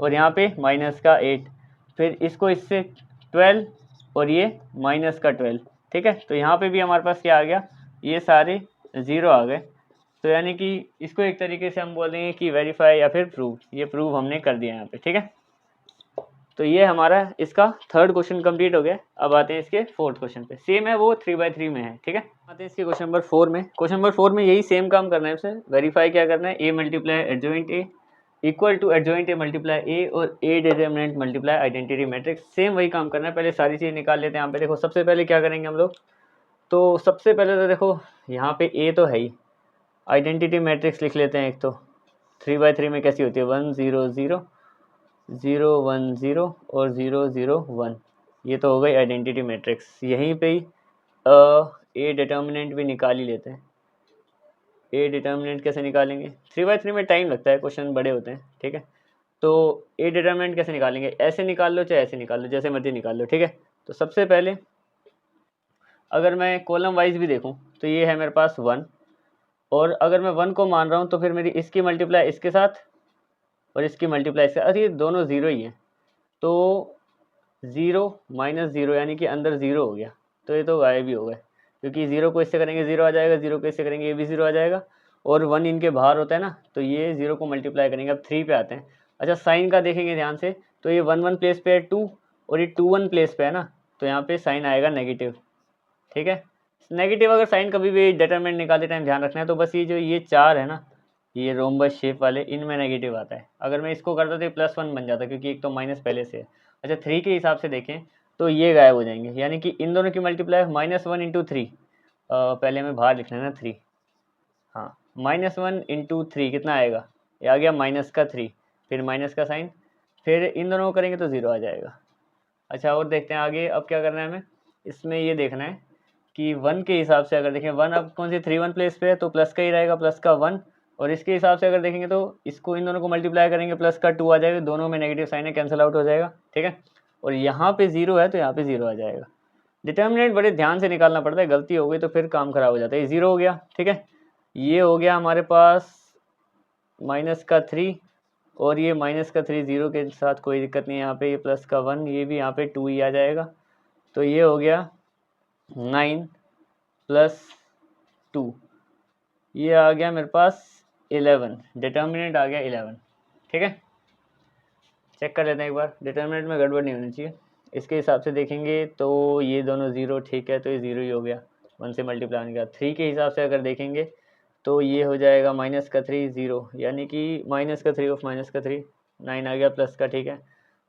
और यहाँ पे माइनस का 8, फिर इसको इससे 12 और ये माइनस का 12, ठीक है। तो यहाँ पे भी हमारे पास क्या आ गया, ये सारे 0 आ गए, तो यानी कि इसको एक तरीके से हम बोलेंगे कि वेरीफाई या फिर प्रूव, ये प्रूव हमने कर दिया यहाँ पे, ठीक है। तो ये हमारा इसका थर्ड क्वेश्चन कंप्लीट हो गया। अब आते हैं इसके फोर्थ क्वेश्चन पे, सेम है वो 3/3 में है, ठीक है। आते हैं इसके क्वेश्चन नंबर 4 में। क्वेश्चन नंबर 4 में यही सेम काम करना है, उसे वेरीफाई क्या करना है, A multiply adjoint A equal to adjoint A multiply A और A determinant multiply identity matrix, same वही काम करना है। पहले सारी चीज़ निकाल लेते हैं। यहाँ पे देखो सबसे पहले क्या करेंगे हम लोग, तो सबसे पहले तो देखो यहाँ पे ए तो है ही, आइडेंटिटी मैट्रिक्स लिख लेते हैं। एक तो 3/3 में कैसी होती है, 1 0 0 0 1 0 और 0 0 1, ये तो हो गई आइडेंटिटी मैट्रिक्स। यहीं पे ही ए डिटर्मिनेंट भी निकाल ही लेते हैं। ए डिटर्मिनेंट कैसे निकालेंगे, 3/3 में टाइम लगता है, क्वेश्चन बड़े होते हैं, ठीक है। तो ए डिटर्मिनेंट कैसे निकालेंगे, ऐसे निकाल लो चाहे ऐसे निकाल लो, जैसे मर्जी निकाल लो, ठीक है। तो सबसे पहले अगर मैं कॉलम वाइज भी देखूँ तो ये है मेरे पास 1, और अगर मैं 1 को मान रहा हूँ तो फिर मेरी इसकी मल्टीप्लाई इसके साथ और इसकी मल्टीप्लाई इसके, अरे ये दोनों 0 ही है, तो 0 माइनस 0 यानी कि अंदर 0 हो गया, तो ये तो गायब ही हो गए, क्योंकि 0 को इससे करेंगे 0 आ जाएगा, 0 को इससे करेंगे ये भी 0 आ जाएगा, और 1 इनके बाहर होता है ना, तो ये 0 को मल्टीप्लाई करेंगे। अब 3 पे आते हैं। अच्छा साइन का देखेंगे ध्यान से, तो ये 1 1 प्लेस पे है 2 और ये 2 1 प्लेस पे है ना, तो यहाँ पे साइन आएगा नेगेटिव, ठीक है। नेगेटिव अगर साइन कभी भी डिटरमिनेंट निकालते टाइम ध्यान रखना है, तो बस ये जो ये 4 है ना, ये रोम्बस शेप वाले, इनमें नेगेटिव आता है। अगर मैं इसको करता तो ये +1 बन जाता, क्योंकि एक तो माइनस पहले से है। अच्छा 3 के हिसाब से देखें, तो ये गायब हो जाएंगे, यानी कि इन दोनों की मल्टीप्लाई -1 × 3, पहले हमें बाहर लिखना है ना 3, हाँ -1 × 3 कितना आएगा, ये आ गया -3, फिर माइनस का साइन, फिर इन दोनों को करेंगे तो 0 आ जाएगा। अच्छा और देखते हैं आगे, अब क्या करना है हमें, इसमें ये देखना है कि 1 के हिसाब से अगर देखें 1 अब कौन सी 3 1 प्लेस पे है तो प्लस का ही रहेगा, प्लस का 1, और इसके हिसाब से अगर देखेंगे तो इसको इन दोनों को मल्टीप्लाई करेंगे प्लस का 2 आ जाएगा, दोनों में नेगेटिव साइन है कैंसिल आउट हो जाएगा, ठीक है। और यहाँ पे 0 है तो यहाँ पे 0 आ जाएगा। डिटर्मिनेंट बड़े ध्यान से निकालना पड़ता है, गलती हो गई तो फिर काम खराब हो जाता है। ये 0 हो गया, ठीक है, ये हो गया हमारे पास -3, और ये -3 0 के साथ कोई दिक्कत नहीं है, यहाँ पे ये प्लस का 1, ये भी यहाँ पे 2 ही आ जाएगा, तो ये हो गया 9 + 2, ये आ गया मेरे पास 11, डिटर्मिनेंट आ गया 11, ठीक है। चेक कर लेते हैं एक बार, डिटर्मिनेंट में गड़बड़ नहीं होनी चाहिए। इसके हिसाब से देखेंगे तो ये दोनों 0, ठीक है, तो ये 0 ही हो गया, 1 से मल्टीप्लाई होने का। 3 के हिसाब से अगर देखेंगे तो ये हो जाएगा -3 0, यानी कि -3 ऑफ -3 9 आ गया, प्लस का, ठीक है।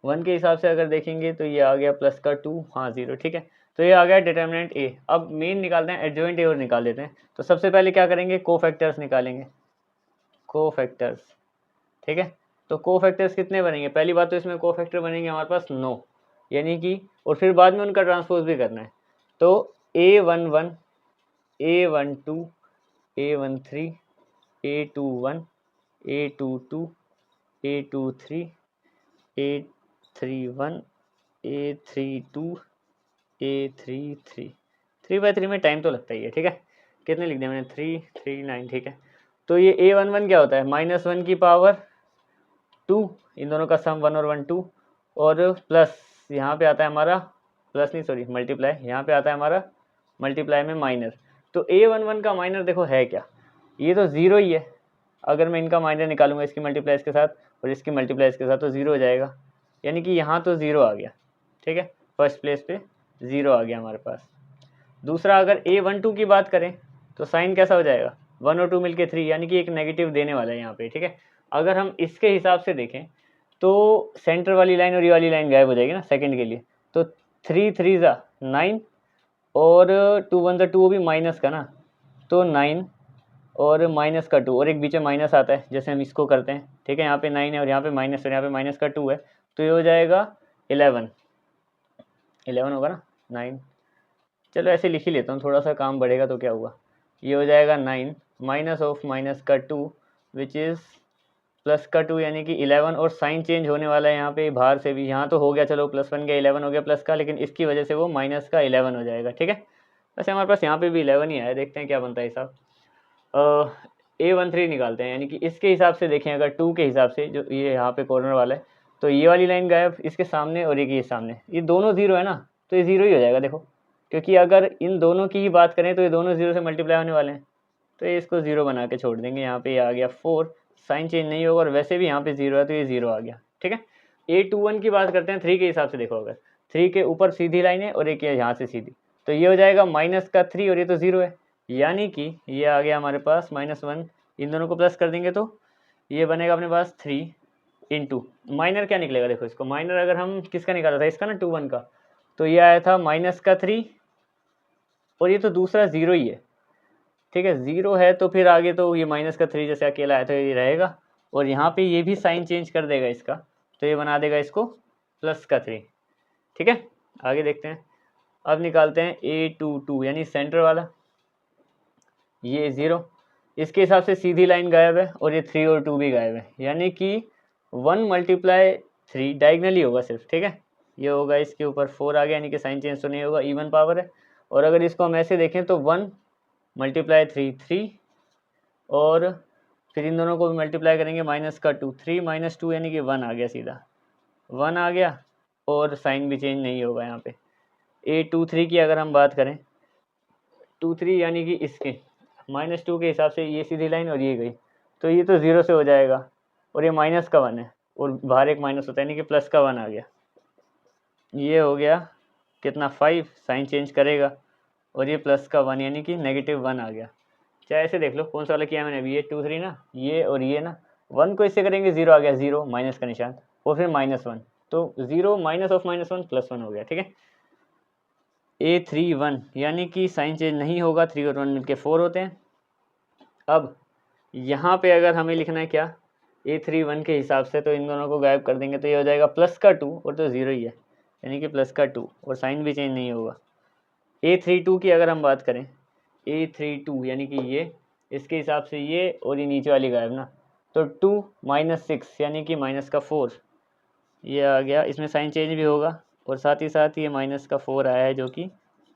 1 के हिसाब से अगर देखेंगे तो ये आ गया प्लस का 2, हाँ 0, ठीक है, तो ये आ गया डिटर्मिनेंट ए। अब मेन निकालते हैं, एडजॉइंट ए और निकाल देते हैं। तो सबसे पहले क्या करेंगे, कोफैक्टर्स निकालेंगे, कोफैक्टर्स, ठीक है। तो कोफैक्टर्स कितने बनेंगे, पहली बात तो इसमें कोफैक्टर बनेंगे हमारे पास 9, यानी कि, और फिर बाद में उनका ट्रांसपोज भी करना है। तो A11 A12 A13 A21 A22 A23 A31 A32 A33, 3/3 में टाइम तो लगता ही है, ठीक है। कितने लिख दिया मैंने, 3 3 9, ठीक है। तो ये A11 क्या होता है, -1 की पावर 2, इन दोनों का सम 1 और 1 2, और प्लस यहाँ पे आता है हमारा, प्लस नहीं सॉरी मल्टीप्लाई, यहाँ पे आता है हमारा मल्टीप्लाई में माइनस। तो A11 का माइनर देखो है क्या, ये तो 0 ही है। अगर मैं इनका माइनर निकालूंगा इसकी मल्टीप्लाई इसके साथ और इसकी मल्टीप्लाई इसके साथ तो 0 हो जाएगा, यानी कि यहाँ तो 0 आ गया, ठीक है, फर्स्ट प्लेस पे 0 आ गया हमारे पास। दूसरा अगर A12 की बात करें तो साइन कैसा हो जाएगा, 1 और 2 मिलके 3, यानी कि एक नेगेटिव देने वाला है यहाँ पे, ठीक है। अगर हम इसके हिसाब से देखें तो सेंटर वाली लाइन और ये वाली लाइन गायब हो जाएगी ना सेकंड के लिए, तो 3 3 ज़ा 9 और 2 1 ज़ा 2 भी माइनस का ना, तो 9 और माइनस का 2 और एक बीच में माइनस आता है, जैसे हम इसको करते हैं, ठीक है। यहाँ पे 9 है और यहाँ पे माइनस, और यहाँ पे माइनस का 2 है, तो ये हो जाएगा 11 होगा ना, 9, चलो ऐसे लिख ही लेता हूँ, थोड़ा सा काम बढ़ेगा तो क्या हुआ, ये हो जाएगा 9 माइनस ऑफ माइनस का 2 विच इज़ प्लस का 2, यानी कि 11, और साइन चेंज होने वाला है यहाँ पे बाहर से भी, यहाँ तो हो गया चलो +1 का 11 हो गया प्लस का, लेकिन इसकी वजह से वो माइनस का 11 हो जाएगा, ठीक है। वैसे हमारे पास यहाँ पे भी 11 ही आया, देखते हैं क्या बनता है हिसाब। A13 निकालते हैं, यानी कि इसके हिसाब से देखें अगर 2 के हिसाब से, जो ये यहाँ पे कॉर्नर वाला है, तो ये वाली लाइन गायब इसके सामने और एक ये सामने, ये दोनों 0 है ना, तो ये 0 ही हो जाएगा देखो, क्योंकि अगर इन दोनों की ही बात करें तो ये दोनों 0 से मल्टीप्लाई होने वाले हैं, तो ये इसको 0 बना के छोड़ देंगे। यहाँ पे ये आ गया 4, साइन चेंज नहीं होगा, और वैसे भी यहाँ पे 0 है तो ये 0 आ गया, ठीक है। A21 की बात करते हैं 3 के हिसाब से, देखो अगर 3 के ऊपर सीधी लाइन है और एक यहाँ से सीधी, तो ये हो जाएगा -3 और ये तो 0 है, यानी कि ये आ गया हमारे पास -1, इन दोनों को प्लस कर देंगे तो ये बनेगा अपने पास 3 इंटू माइनर क्या निकलेगा, देखो इसको माइनर अगर हम किसका निकाला था, इसका ना 2 1 का, तो ये आया था -3, और ये तो दूसरा 0 ही है, ठीक है, 0 है तो फिर आगे तो ये -3 जैसे अकेला है तो ये रहेगा, और यहाँ पे ये भी साइन चेंज कर देगा इसका, तो ये बना देगा इसको +3, ठीक है। आगे देखते हैं, अब निकालते हैं A22, यानी सेंटर वाला, ये 0, इसके हिसाब से सीधी लाइन गायब है और ये 3 और 2 भी गायब है, यानी कि 1 × 3 डायगनली होगा सिर्फ, ठीक है। ये होगा इसके ऊपर 4 आ गया, यानी कि साइन चेंज तो नहीं होगा, इवन पावर है। और अगर इसको हम ऐसे देखें तो 1 × 3 3, और फिर इन दोनों को भी मल्टीप्लाई करेंगे माइनस का 2, 3 - 2 यानी कि 1 आ गया, सीधा 1 आ गया, और साइन भी चेंज नहीं होगा यहाँ पे। A23 की अगर हम बात करें 23 यानी कि इसके -2 के हिसाब से ये सीधी लाइन और ये गई, तो ये तो 0 से हो जाएगा, और ये माइनस का 1 है और बाहर एक माइनस होता है, यानी कि प्लस का 1 आ गया, ये हो गया कितना 5, साइन चेंज करेगा, और ये प्लस का 1 यानी कि -1 आ गया। चाहे ऐसे देख लो कौन सा वाला किया मैंने अभी, ये 2 3 ना, ये और ये ना, 1 को इससे करेंगे 0 आ गया, 0 माइनस का निशान, और फिर -1, तो 0 माइनस ऑफ -1 +1 हो गया, ठीक है। A31 यानी कि साइन चेंज नहीं होगा, 3 और 1 मिलके 4 होते हैं। अब यहाँ पे अगर हमें लिखना है क्या, A31 के हिसाब से, तो इन दोनों को गायब कर देंगे तो ये हो जाएगा प्लस का 2 और तो 0 ही है, यानी कि प्लस का 2 और साइन भी चेंज नहीं होगा। A32 की अगर हम बात करें, A32 यानी कि ये, इसके हिसाब से ये और ये नीचे वाली गायब ना, तो 2 माइनस 6 यानी कि माइनस का 4 ये आ गया, इसमें साइन चेंज भी होगा और साथ ही साथ ये माइनस का 4 आया है जो कि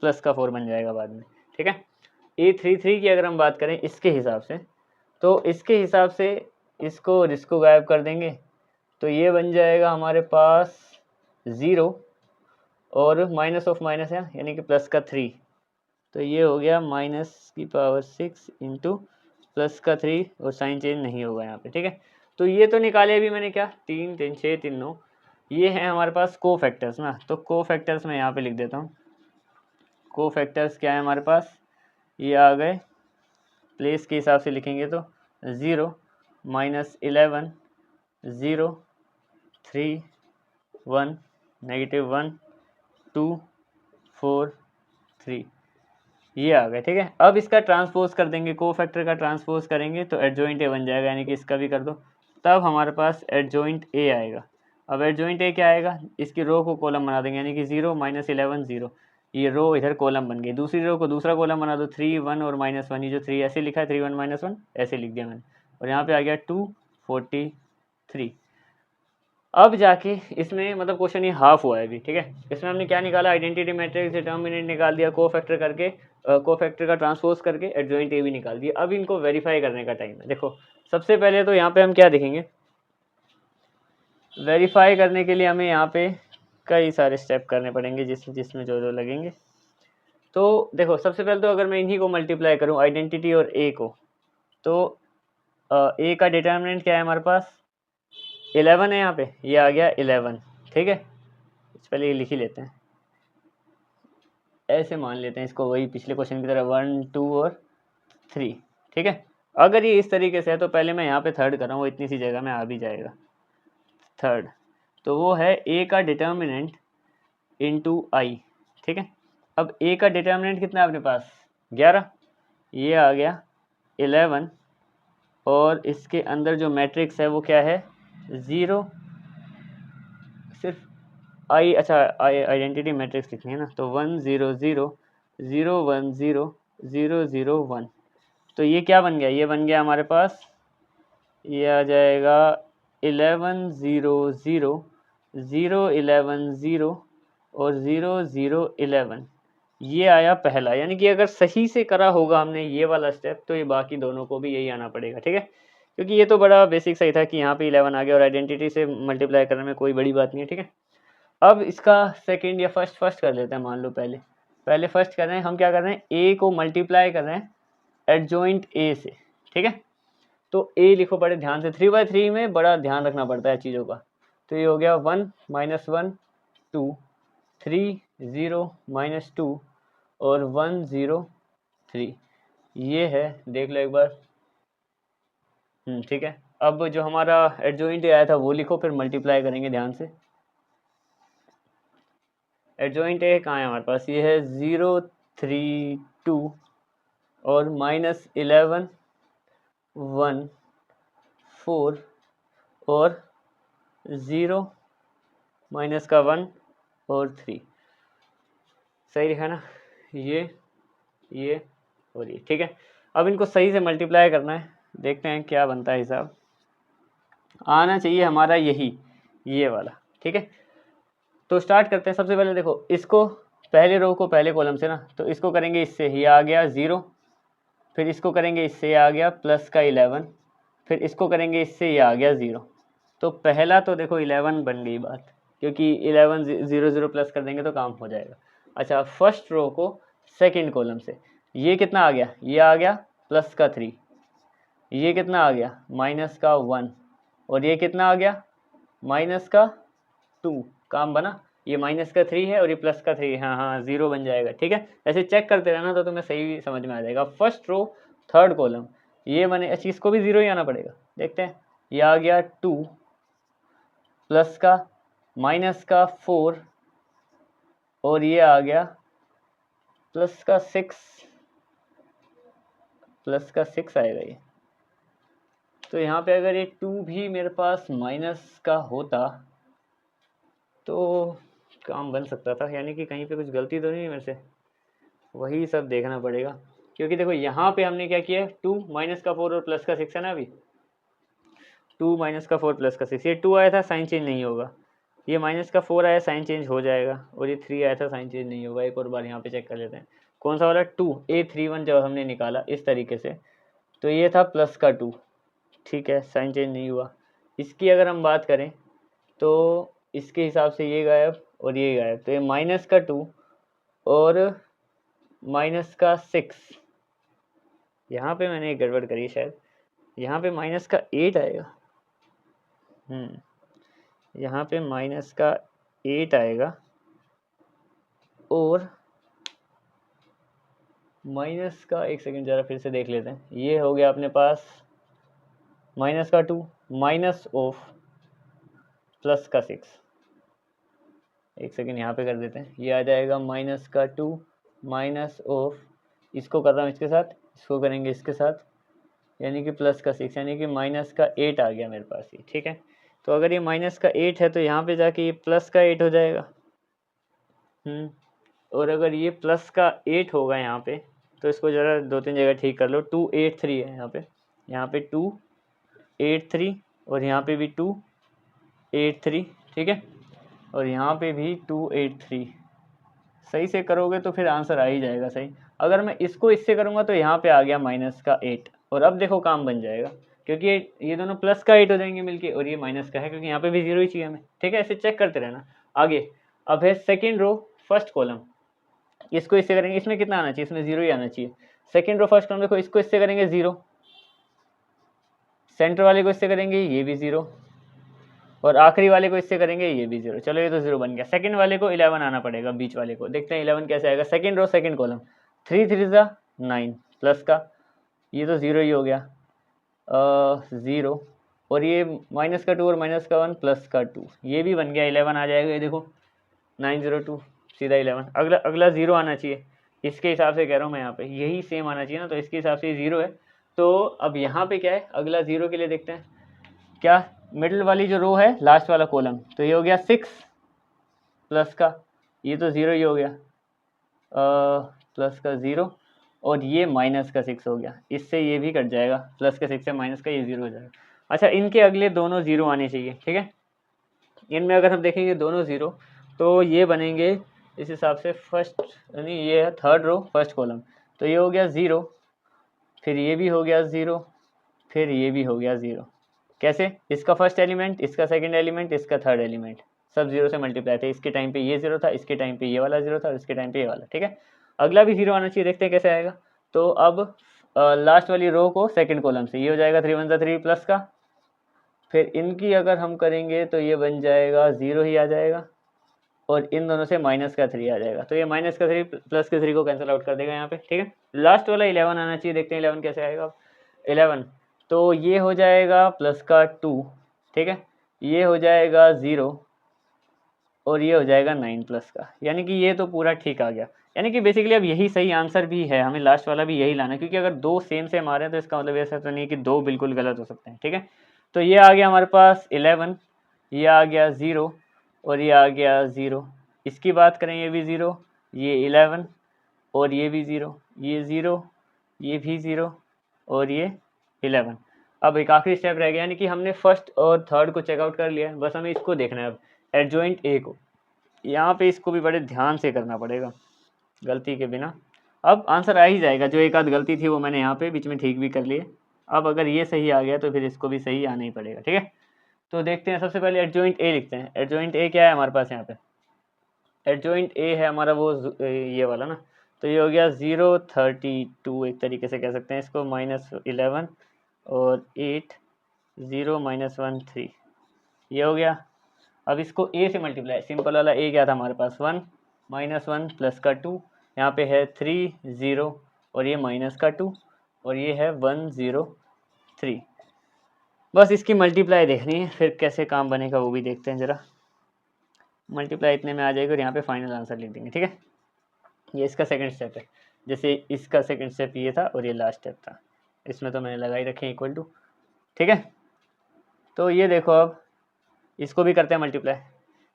प्लस का 4 बन जाएगा बाद में, ठीक है। A33 की अगर हम बात करें इसके हिसाब से, तो इसके हिसाब से इसको और इसको गायब कर देंगे तो ये बन जाएगा हमारे पास 0 और माइनस ऑफ माइनस है यानी कि प्लस का 3, तो ये हो गया माइनस की पावर 6 इंटू प्लस का 3 और साइन चेंज नहीं होगा यहाँ पे, ठीक है। तो ये तो निकाले अभी मैंने क्या, 3 3 6 3 9, ये है हमारे पास को फैक्टर्स ना, तो को फैक्टर्स मैं यहाँ पे लिख देता हूँ। को फैक्टर्स क्या है हमारे पास, ये आ गए, प्लेस के हिसाब से लिखेंगे तो 0 माइनस 11 0 3 1 नेगेटिव 1 2 4 3, ये आ गए, ठीक है। अब इसका ट्रांसपोज कर देंगे, को फैक्टर का ट्रांसपोज करेंगे तो एडजॉइंट ए बन जाएगा, यानी कि इसका भी कर दो, तब हमारे पास एडजॉइंट ए आएगा। अब एडजॉइंट ए क्या आएगा, इसकी रो को कॉलम बना देंगे, यानी कि 0 माइनस 11 0, ये रो इधर कॉलम बन गई, दूसरी रो को दूसरा कॉलम बना दो, 3 1 और माइनस 1, ये जो 3 ऐसे लिखा है 3 1 माइनस 1 ऐसे लिख दिया मैंने, और यहाँ पे आ गया 2 43। अब जाके इसमें मतलब क्वेश्चन ये हाफ हुआ है अभी, ठीक है। इसमें हमने क्या निकाला, आइडेंटिटी मैट्रिक्स डिटर्मिनेंट निकाल दिया, को फैक्टर करके को फैक्टर का ट्रांसपोज करके एडजॉइंट ए भी निकाल दिया। अब इनको वेरीफाई करने का टाइम है। देखो सबसे पहले तो यहाँ पे हम क्या देखेंगे, वेरीफाई करने के लिए हमें यहाँ पे कई सारे स्टेप करने पड़ेंगे जिसमें जो लगेंगे। तो देखो सबसे पहले तो अगर मैं इन्हीं को मल्टीप्लाई करूँ, आइडेंटिटी और ए को, तो ए का डिटर्मिनेंट क्या है हमारे पास 11 है, यहाँ पे ये आ गया 11, ठीक है। पहले ये लिख ही लेते हैं, ऐसे मान लेते हैं इसको, वही पिछले क्वेश्चन की तरह 1 2 और 3, ठीक है। अगर ये इस तरीके से है तो पहले मैं यहाँ पे थर्ड कर रहा हूँ, वो इतनी सी जगह में आ भी जाएगा थर्ड, तो वो है ए का डिटर्मिनेंट इंटू आई, ठीक है। अब ए का डिटर्मिनेंट कितना है अपने पास 11, ये आ गया 11, और इसके अंदर जो मैट्रिक्स है वो क्या है 0, सिर्फ आई, अच्छा आइडेंटिटी मैट्रिक्स लिखनी है ना, तो 1 0 0 0 1 0 0 0 1, तो ये क्या बन गया, ये बन गया हमारे पास, ये आ जाएगा 11 0 0 0 11 0 और 0 0 11, ये आया पहला। यानी कि अगर सही से करा होगा हमने ये वाला स्टेप तो ये बाकी दोनों को भी यही आना पड़ेगा, ठीक है। क्योंकि ये तो बड़ा बेसिक सही था कि यहाँ पे 11 आ गया और आइडेंटिटी से मल्टीप्लाई करने में कोई बड़ी बात नहीं है, ठीक है। अब इसका सेकंड या फर्स्ट कर लेते हैं, मान लो पहले फर्स्ट कर रहे हैं हम, क्या कर रहे हैं ए को मल्टीप्लाई कर रहे हैं एडजॉइंट ए से, ठीक है। तो ए लिखो बड़े ध्यान से, 3/3 में बड़ा ध्यान रखना पड़ता है चीज़ों का। तो ये हो गया 1 -1 2 3 0 -2 और 1 0 3, ये है, देख लो एक बार, ठीक है। अब जो हमारा एडजॉइंट आया था वो लिखो, फिर मल्टीप्लाई करेंगे ध्यान से। एडजॉइंट ए कहाँ है हमारे पास, ये है 0 3 2 और -11 1 4 और 0 माइनस का 1 और 3, सही लिखा ना, ये और ये, ठीक है। अब इनको सही से मल्टीप्लाई करना है, देखते हैं क्या बनता है हिसाब, आना चाहिए हमारा यही ये वाला, ठीक है। तो स्टार्ट करते हैं। सबसे पहले देखो इसको, पहले रो को पहले कॉलम से ना, तो इसको करेंगे इससे, ये आ गया 0, फिर इसको करेंगे इससे, आ गया प्लस का 11, फिर इसको करेंगे इससे, ये आ गया 0। तो पहला तो देखो 11 बन गई बात, क्योंकि 11 0 0 प्लस कर देंगे तो काम हो जाएगा। अच्छा फर्स्ट रो को सेकंड कॉलम से, ये कितना आ गया, ये आ गया प्लस का 3, ये कितना आ गया माइनस का 1, और ये कितना आ गया माइनस का 2, काम बना। ये माइनस का 3 है और ये प्लस का 3, हाँ 0 बन जाएगा, ठीक है। ऐसे चेक करते रहना तो तुम्हें सही समझ में आ जाएगा। फर्स्ट रो थर्ड कॉलम ये बने, अच्छा इसको भी 0 ही आना पड़ेगा, देखते हैं। ये आ गया 2 प्लस का माइनस का 4 और ये आ गया प्लस का 6 आएगा ये। तो यहाँ पे अगर ये 2 भी मेरे पास माइनस का होता तो काम बन सकता था, यानी कि कहीं पे कुछ गलती तो नहीं है मेरे से, वही सब देखना पड़ेगा। क्योंकि देखो यहाँ पे हमने क्या किया है, 2 माइनस का 4 और प्लस का 6 है ना, अभी 2 माइनस का 4 प्लस का 6, ये 2 आया था साइन चेंज नहीं होगा, ये माइनस का 4 आया साइन चेंज हो जाएगा, और ये 3 आया था साइन चेंज नहीं होगा। एक और बार यहाँ पे चेक कर लेते हैं कौन सा वाला 2 A31 जब हमने निकाला इस तरीके से, तो ये था प्लस का 2, ठीक है, साइन चेंज नहीं हुआ। इसकी अगर हम बात करें तो इसके हिसाब से ये गायब और ये गायब, तो ये माइनस का 2 और माइनस का 6, यहाँ पे मैंने एक गड़बड़ करी शायद, यहाँ पे माइनस का 8 आएगा, यहाँ पे माइनस का 8 आएगा, और माइनस का, एक सेकंड ज़रा फिर से देख लेते हैं, ये हो गया अपने पास माइनस का 2 माइनस ऑफ प्लस का 6, एक सेकंड यहाँ पे कर देते हैं, ये आ जाएगा माइनस का 2 माइनस ऑफ, इसको कर रहा हूँ इसके साथ, इसको करेंगे इसके साथ, यानी कि प्लस का 6, यानी कि माइनस का 8 आ गया मेरे पास ये, ठीक है। तो अगर ये माइनस का 8 है तो यहाँ पे जाके ये प्लस का 8 हो जाएगा, और अगर ये प्लस का 8 होगा यहाँ पे, तो इसको ज़रा 2-3 जगह ठीक कर लो, 283 है यहाँ पे 283, और यहाँ पे भी 283, ठीक है, और यहाँ पे भी 283, सही से करोगे तो फिर आंसर आ ही जाएगा सही। अगर मैं इसको इससे करूँगा तो यहाँ पे आ गया माइनस का 8, और अब देखो काम बन जाएगा, क्योंकि ये दोनों प्लस का 8 हो जाएंगे मिलके, और ये माइनस का है क्योंकि यहाँ पे भी 0 ही चाहिए हमें, ठीक है, ऐसे चेक करते रहना। आगे अब है सेकेंड रो फर्स्ट कॉलम, इसको इससे करेंगे, इसमें कितना आना चाहिए, इसमें 0 ही आना चाहिए। सेकेंड रो फर्स्ट कॉलम देखो, इसको इससे करेंगे 0, सेंटर वाले को इससे करेंगे ये भी 0, और आखिरी वाले को इससे करेंगे ये भी 0, चलो ये तो 0 बन गया। सेकंड वाले को 11 आना पड़ेगा, बीच वाले को देखते हैं 11 कैसे आएगा। Second row second column, 3 3 9 plus का, ये तो 0 ही हो गया, 0, और ये माइनस का 2 और माइनस का 1 प्लस का 2, ये भी बन गया, 11 आ जाएगा, ये देखो 902 सीधा 11। अगला 0 आना चाहिए, इसके हिसाब से कह रहा हूँ मैं, यहाँ पे यही सेम आना चाहिए ना, तो इसके हिसाब से 0 है। तो अब यहाँ पे क्या है, अगला 0 के लिए देखते हैं क्या, मिडिल वाली जो रो है लास्ट वाला कॉलम, तो ये हो गया 6 प्लस का, ये तो 0 ही हो गया, प्लस का 0, और ये माइनस का 6 हो गया, इससे ये भी कट जाएगा, प्लस का 6 से माइनस का ये 0 हो जाएगा। अच्छा, इनके अगले दोनों 0 आने चाहिए, ठीक है, इनमें अगर हम देखेंगे दोनों 0, तो ये बनेंगे इस हिसाब से फर्स्ट, यानी ये है थर्ड रो फर्स्ट कॉलम, तो ये हो गया 0, फिर ये भी हो गया 0, फिर ये भी हो गया 0। कैसे, इसका फर्स्ट एलिमेंट, इसका सेकंड एलिमेंट, इसका थर्ड एलिमेंट, सब 0 से मल्टीप्लाई थे। इसके टाइम पे ये 0 था, इसके टाइम पे ये वाला 0 था, और इसके टाइम पे ये वाला, ठीक है। अगला भी 0 आना चाहिए, देखते हैं कैसे आएगा। तो अब लास्ट वाली रो को सेकंड कॉलम से, ये हो जाएगा 3 1 3 प्लस का, फिर इनकी अगर हम करेंगे तो ये बन जाएगा 0 ही आ जाएगा, और इन दोनों से माइनस का 3 आ जाएगा, तो ये माइनस का 3 प्लस के 3 को कैंसिल आउट कर देगा यहाँ पे, ठीक है। लास्ट वाला 11 आना चाहिए, देखते हैं 11 कैसे आएगा। 11 तो ये हो जाएगा प्लस का 2, ठीक है, ये हो जाएगा 0, और ये हो जाएगा 9 प्लस का, यानी कि ये तो पूरा ठीक आ गया। यानी कि बेसिकली अब यही सही आंसर भी है, हमें लास्ट वाला भी यही लाना है, क्योंकि अगर दो सेम सेम आ रहे हैं तो इसका मतलब ऐसा तो नहीं कि दो बिल्कुल गलत हो सकते हैं, ठीक है। तो ये आ गया हमारे पास 11, ये आ गया 0, और ये आ गया 0। इसकी बात करें, ये भी 0, ये 11, और ये भी 0, ये 0, ये भी 0, और ये 11। अब एक आखिरी स्टेप रह गया, यानी कि हमने फर्स्ट और थर्ड को चेकआउट कर लिया है, बस हमें इसको देखना है अब, एडजॉइंट ए को। यहाँ पे इसको भी बड़े ध्यान से करना पड़ेगा, गलती के बिना। अब आंसर आ ही जाएगा, जो एक आध गलती थी वो मैंने यहाँ पे बीच में ठीक भी कर ली है। अब अगर ये सही आ गया तो फिर इसको भी सही आना ही पड़ेगा, ठीक है। तो देखते हैं, सबसे पहले एडजॉइंट ए लिखते हैं। एडजॉइंट ए क्या है हमारे पास यहाँ पे, एडजॉइंट ए है हमारा वो ये वाला ना, तो ये हो गया 0 32, एक तरीके से कह सकते हैं इसको, -11 और 8, 0 -1 3, ये हो गया। अब इसको ए से मल्टीप्लाई, सिंपल वाला ए क्या था हमारे पास 1 -1 प्लस का 2, यहाँ पे है 3 0, और ये माइनस का 2, और ये है 1 0 3। बस इसकी मल्टीप्लाई देखनी है, फिर कैसे काम बनेगा वो भी देखते हैं ज़रा। मल्टीप्लाई इतने में आ जाएगी और यहाँ पे फाइनल आंसर लिख देंगे, ठीक है। ये इसका सेकंड स्टेप है, जैसे इसका सेकंड स्टेप ये था और ये लास्ट स्टेप था, इसमें तो मैंने लगाई रखे हैं इक्वल टू, ठीक है। तो ये देखो अब इसको भी करते हैं मल्टीप्लाई।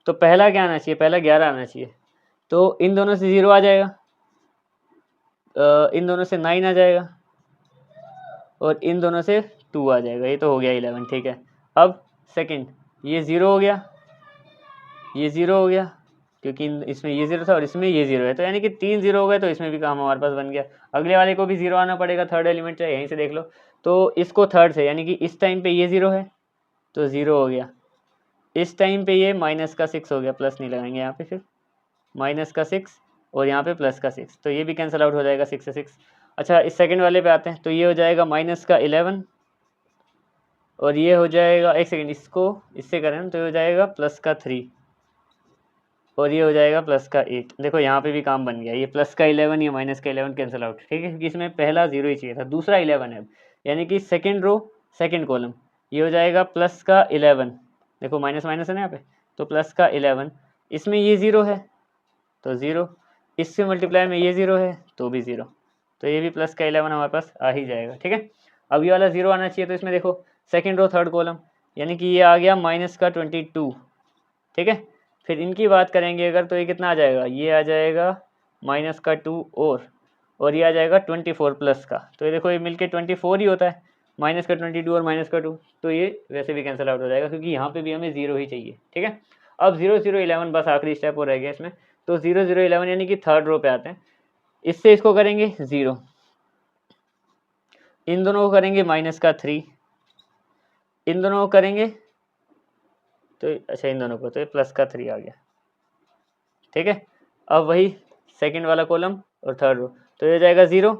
तो पहला क्या आना चाहिए, पहला 11 आना चाहिए, तो इन दोनों से 0 आ जाएगा, इन दोनों से 9 आ जाएगा और इन दोनों से 2 आ जाएगा, ये तो हो गया 11, ठीक है। अब सेकंड, ये 0 हो गया, ये 0 हो गया, क्योंकि इसमें ये 0 था और इसमें ये 0 है, तो यानी कि 3 0 हो गए, तो इसमें भी काम हमारे पास बन गया। अगले वाले को भी 0 आना पड़ेगा, थर्ड एलिमेंट है, यहीं से देख लो। तो इसको थर्ड से, यानी कि इस टाइम पे ये 0 है तो 0 हो गया, इस टाइम पे ये माइनस का 6 हो गया, प्लस नहीं लगाएंगे यहाँ पे, फिर माइनस का 6 और यहाँ पे प्लस का 6, तो ये भी कैंसिल आउट हो जाएगा 6 से 6। अच्छा, इस सेकंड वाले पे आते हैं, तो ये हो जाएगा माइनस का 11 और ये हो जाएगा, एक सेकंड, इसको इससे करें तो ये हो जाएगा प्लस का 3 और ये हो जाएगा प्लस का 8। देखो यहाँ पे भी काम बन गया, ये प्लस का 11, ये माइनस का 11 कैंसिल आउट, ठीक है, क्योंकि इसमें पहला 0 ही चाहिए था, दूसरा 11 है, यानी कि सेकंड रो सेकंड कॉलम, ये हो जाएगा प्लस का 11, देखो माइनस माइनस है ना यहाँ पे, तो प्लस का 11, इसमें ये 0 है तो 0, इससे मल्टीप्लाई में ये 0 है तो भी 0, तो ये भी प्लस का 11 हमारे पास आ ही जाएगा, ठीक है। अब ये वाला 0 आना चाहिए, तो इसमें देखो सेकंड रो थर्ड कॉलम, यानी कि ये आ गया माइनस का 22, ठीक है। फिर इनकी बात करेंगे अगर, तो ये कितना आ जाएगा, ये आ जाएगा माइनस का 2 और ये आ जाएगा 24 प्लस का, तो ये देखो ये मिलके 24 ही होता है, माइनस का 22 और माइनस का 2, तो ये वैसे भी कैंसिल आउट हो जाएगा, क्योंकि यहाँ पे भी हमें 0 ही चाहिए, ठीक है। अब 0 0 11 बस आखिरी स्टेप हो रह गया इसमें, तो 0 0 11 यानी कि थर्ड रो पे आते हैं, इससे इसको करेंगे 0, इन दोनों को करेंगे माइनस का 3, इन दोनों को करेंगे तो अच्छा, इन दोनों को तो प्लस का 3 आ गया, ठीक है। अब वही सेकंड वाला कॉलम और थर्ड रो, तो ये हो जाएगा 0,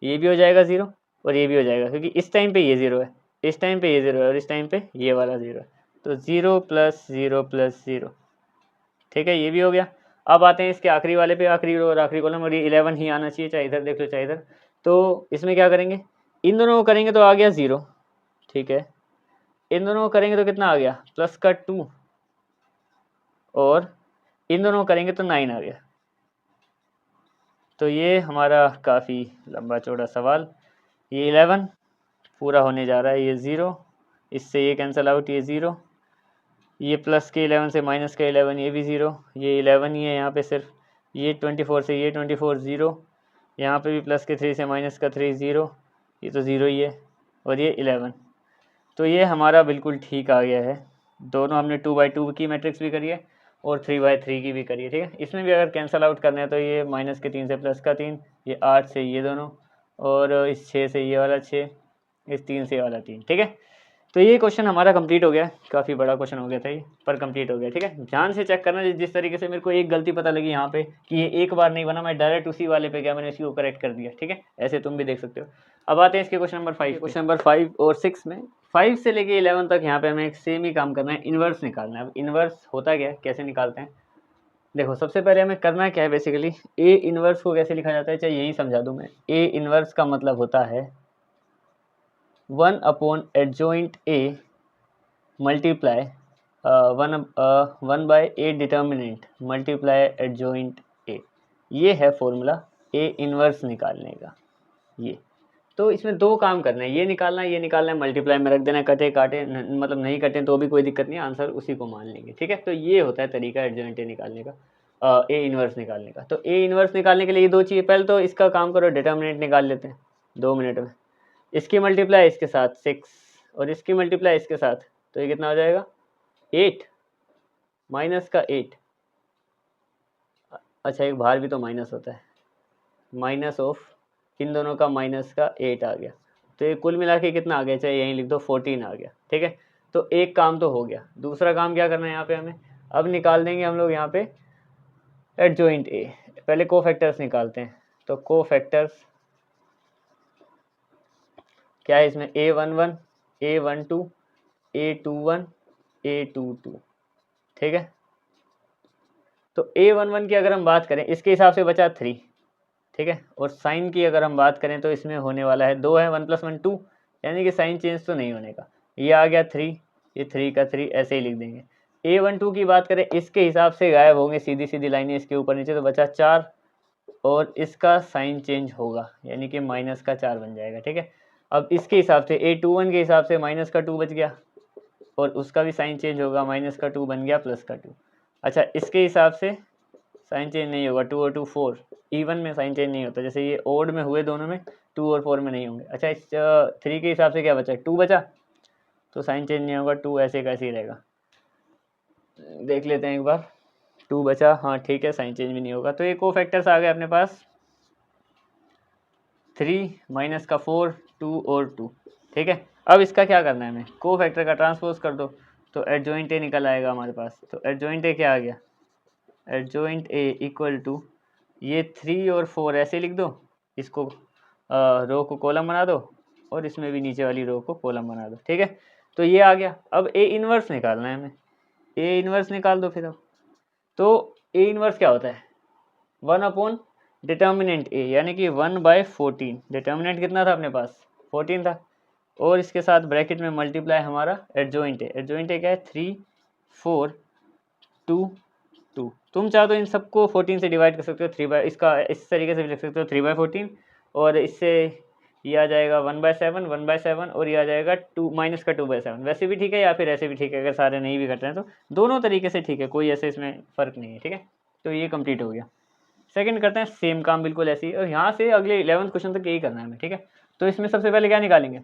ये भी हो जाएगा 0 और ये भी हो जाएगा, क्योंकि इस टाइम पे ये 0 है, इस टाइम पे ये 0 है और इस टाइम पे ये वाला 0 है, तो 0 प्लस 0 प्लस 0, ठीक है, ये भी हो गया। अब आते हैं इसके आखिरी वाले पे, आखिरी रो और आखिरी कॉलम, और ये 11 ही आना चाहिए, चाहे इधर देख लो चाहे इधर। तो इसमें क्या करेंगे, इन दोनों को करेंगे तो आ गया 0, ठीक है, इन दोनों को करेंगे तो कितना आ गया, प्लस का 2 और इन दोनों को करेंगे तो 9 आ गया। तो ये हमारा काफ़ी लंबा चौड़ा सवाल, ये 11 पूरा होने जा रहा है, ये 0, इससे ये कैंसिल आउट, ये 0, ये प्लस के 11 से माइनस का 11, ये भी 0, ये 11 ही है यहाँ पे सिर्फ, ये 24 से ये 24 0, यहाँ पे भी प्लस के 3 से माइनस का 3 0, ये तो 0 ही है और ये 11। तो ये हमारा बिल्कुल ठीक आ गया है, दोनों हमने 2/2 की मैट्रिक्स भी करी है और 3/3 की भी करी है, ठीक है। इसमें भी अगर कैंसिल आउट करना है तो ये माइनस के 3 से प्लस का 3, ये 8 से ये दोनों और इस 6 से ये वाला 6, इस 3 से ये वाला 3, ठीक है। तो ये क्वेश्चन हमारा कंप्लीट हो गया, काफ़ी बड़ा क्वेश्चन हो गया था ये, पर कंप्लीट हो गया, ठीक है। ध्यान से चेक करना, जिस तरीके से मेरे को एक गलती पता लगी यहाँ पे कि ये एक बार नहीं बना, मैं डायरेक्ट उसी वाले पे गया, मैंने इसी को करेक्ट कर दिया, ठीक है। ऐसे तुम भी देख सकते हो। अब आते हैं इसके क्वेश्चन नंबर 5, क्वेश्चन नंबर 5 और 6 में 5 से लेके 11 तक यहाँ पे हमें एक सेम ही काम करना है, इन्वर्स निकालना है। अब इन्वर्स होता क्या है, कैसे निकालते हैं, देखो सबसे पहले हमें करना क्या है, बेसिकली ए इन्वर्स को कैसे लिखा जाता है, चाहे यही समझा दूँ मैं। ए इन्वर्स का मतलब होता है 1 upon adjoint A multiply 1 by A determinant multiply adjoint A, ये है फॉर्मूला ए इन्वर्स निकालने का। ये तो इसमें दो काम करना है, ये निकालना है, ये निकालना है, मल्टीप्लाई में रख देना, कटे काटे मतलब नहीं कटे तो भी कोई दिक्कत नहीं, आंसर उसी को मान लेंगे, ठीक है। तो ये होता है तरीका एडजॉइंट ए निकालने का, ए इन्वर्स निकालने का। तो ए इन्वर्स निकालने के लिए ये दो चाहिए, पहले तो इसका काम करो, डिटर्मिनेंट निकाल लेते हैं 2 मिनट में। इसकी मल्टीप्लाई इसके साथ 6 और इसकी मल्टीप्लाई इसके साथ, तो ये कितना हो जाएगा 8 माइनस का 8, अच्छा एक बाहर भी तो माइनस होता है, माइनस ऑफ इन दोनों का माइनस का 8 आ गया, तो ये कुल मिला के कितना आ गया, चाहे यहीं लिख दो 14 आ गया, ठीक है। तो एक काम तो हो गया, दूसरा काम क्या करना है यहाँ पे हमें, अब निकाल देंगे हम लोग यहाँ पे एडजॉइंट ए। पहले कोफैक्टर्स निकालते हैं, तो कोफैक्टर्स क्या है इसमें, A11 A12 A21 A22, ठीक है। तो A11 की अगर हम बात करें, इसके हिसाब से बचा 3, ठीक है, और साइन की अगर हम बात करें तो इसमें होने वाला है 2 है, 1 + 1 2, यानी कि साइन चेंज तो नहीं होने का, ये आ गया 3, ये 3 का 3 ऐसे ही लिख देंगे। A12 की बात करें, इसके हिसाब से गायब होंगे सीधी सीधी लाइनें इसके ऊपर नीचे, तो बचा 4 और इसका साइन चेंज होगा, यानी कि माइनस का 4 बन जाएगा। ठीक है, अब इसके हिसाब से A21 के हिसाब से माइनस का 2 बच गया, और उसका भी साइन चेंज होगा, माइनस का 2 बन गया प्लस का 2। अच्छा, इसके हिसाब से साइन चेंज नहीं होगा, 2 और 2 4, इवन में साइन चेंज नहीं होता, जैसे ये ओड में हुए दोनों में, 2 और 4 में नहीं होंगे। अच्छा, इस 3 के हिसाब से क्या बचा, 2 बचा, तो साइन चेंज नहीं होगा, 2 ऐसे का ऐसे ही रहेगा। देख लेते हैं एक बार, 2 बचा, हाँ ठीक है, साइन चेंज भी नहीं होगा। तो ये को फैक्टर्स आ गए अपने पास, 3 माइनस का 4, 2 और 2। ठीक है, अब इसका क्या करना है हमें, को फैक्टर का ट्रांसपोज कर दो, तो एडजॉइंट ए निकल आएगा हमारे पास। तो एडजॉइंट ए क्या आ गया, एडजॉइंट ए इक्वल टू ये 3 और 4 ऐसे लिख दो, इसको रो को कॉलम बना दो, और इसमें भी नीचे वाली रो को कॉलम बना दो। ठीक है, तो ये आ गया। अब ए इन्वर्स निकालना है हमें, ए इन्वर्स निकाल दो फिर। अब तो ए इन्वर्स क्या होता है, 1 अपॉन डिटर्मिनेंट ए, यानी कि 1/14। डिटर्मिनेंट कितना था अपने पास, 14 था, और इसके साथ ब्रैकेट में मल्टीप्लाई हमारा एडजॉइंट है। एडजॉइंट है क्या है, 3 4 2 2। तुम चाहो तो इन सबको 14 से डिवाइड कर सकते हो, 3 इसका इस तरीके से भी लिख सकते हो, 3/14, और इससे ये आ जाएगा 1/7 1/7, और ये आ जाएगा 2 माइनस का 2/7। वैसे भी ठीक है, या फिर ऐसे भी ठीक है, अगर सारे नहीं भी कट रहे हैं तो दोनों तरीके से ठीक है, कोई ऐसे इसमें फ़र्क नहीं है। ठीक है, तो ये कंप्लीट हो गया। सेकंड करते हैं सेम काम बिल्कुल ऐसे ही, और यहाँ से अगले 11th क्वेश्चन तक यही करना है हमें। ठीक है, तो इसमें सबसे पहले क्या निकालेंगे,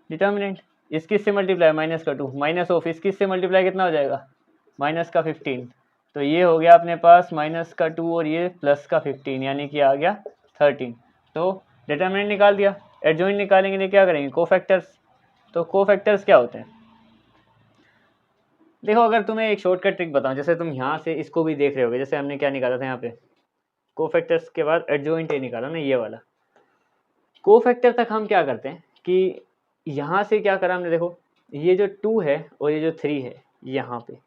डिटर्मिनेंट, इसकी से मल्टीप्लाई माइनस का 2, माइनस ऑफ इसकी से मल्टीप्लाई कितना हो जाएगा, माइनस का 15। तो ये हो गया अपने पास माइनस का 2 और ये प्लस का 15, यानी कि आ गया 13। तो डिटर्मिनेंट निकाल दिया। एडजॉइंट निकालेंगे तो क्या करेंगे, कोफैक्टर्स। तो कोफैक्टर्स क्या होते हैं, देखो अगर तुम्हें एक शॉर्टकट ट्रिक बताऊं, जैसे तुम यहाँ से इसको भी देख रहे होगे, जैसे हमने क्या निकाला था यहाँ पे, कोफैक्टर्स के बाद एडजॉइंट ए निकाला ना, ये वाला। कोफैक्टर तक हम क्या करते हैं कि यहाँ से क्या करा हमने, देखो ये जो 2 है और ये जो 3 है, यहाँ पे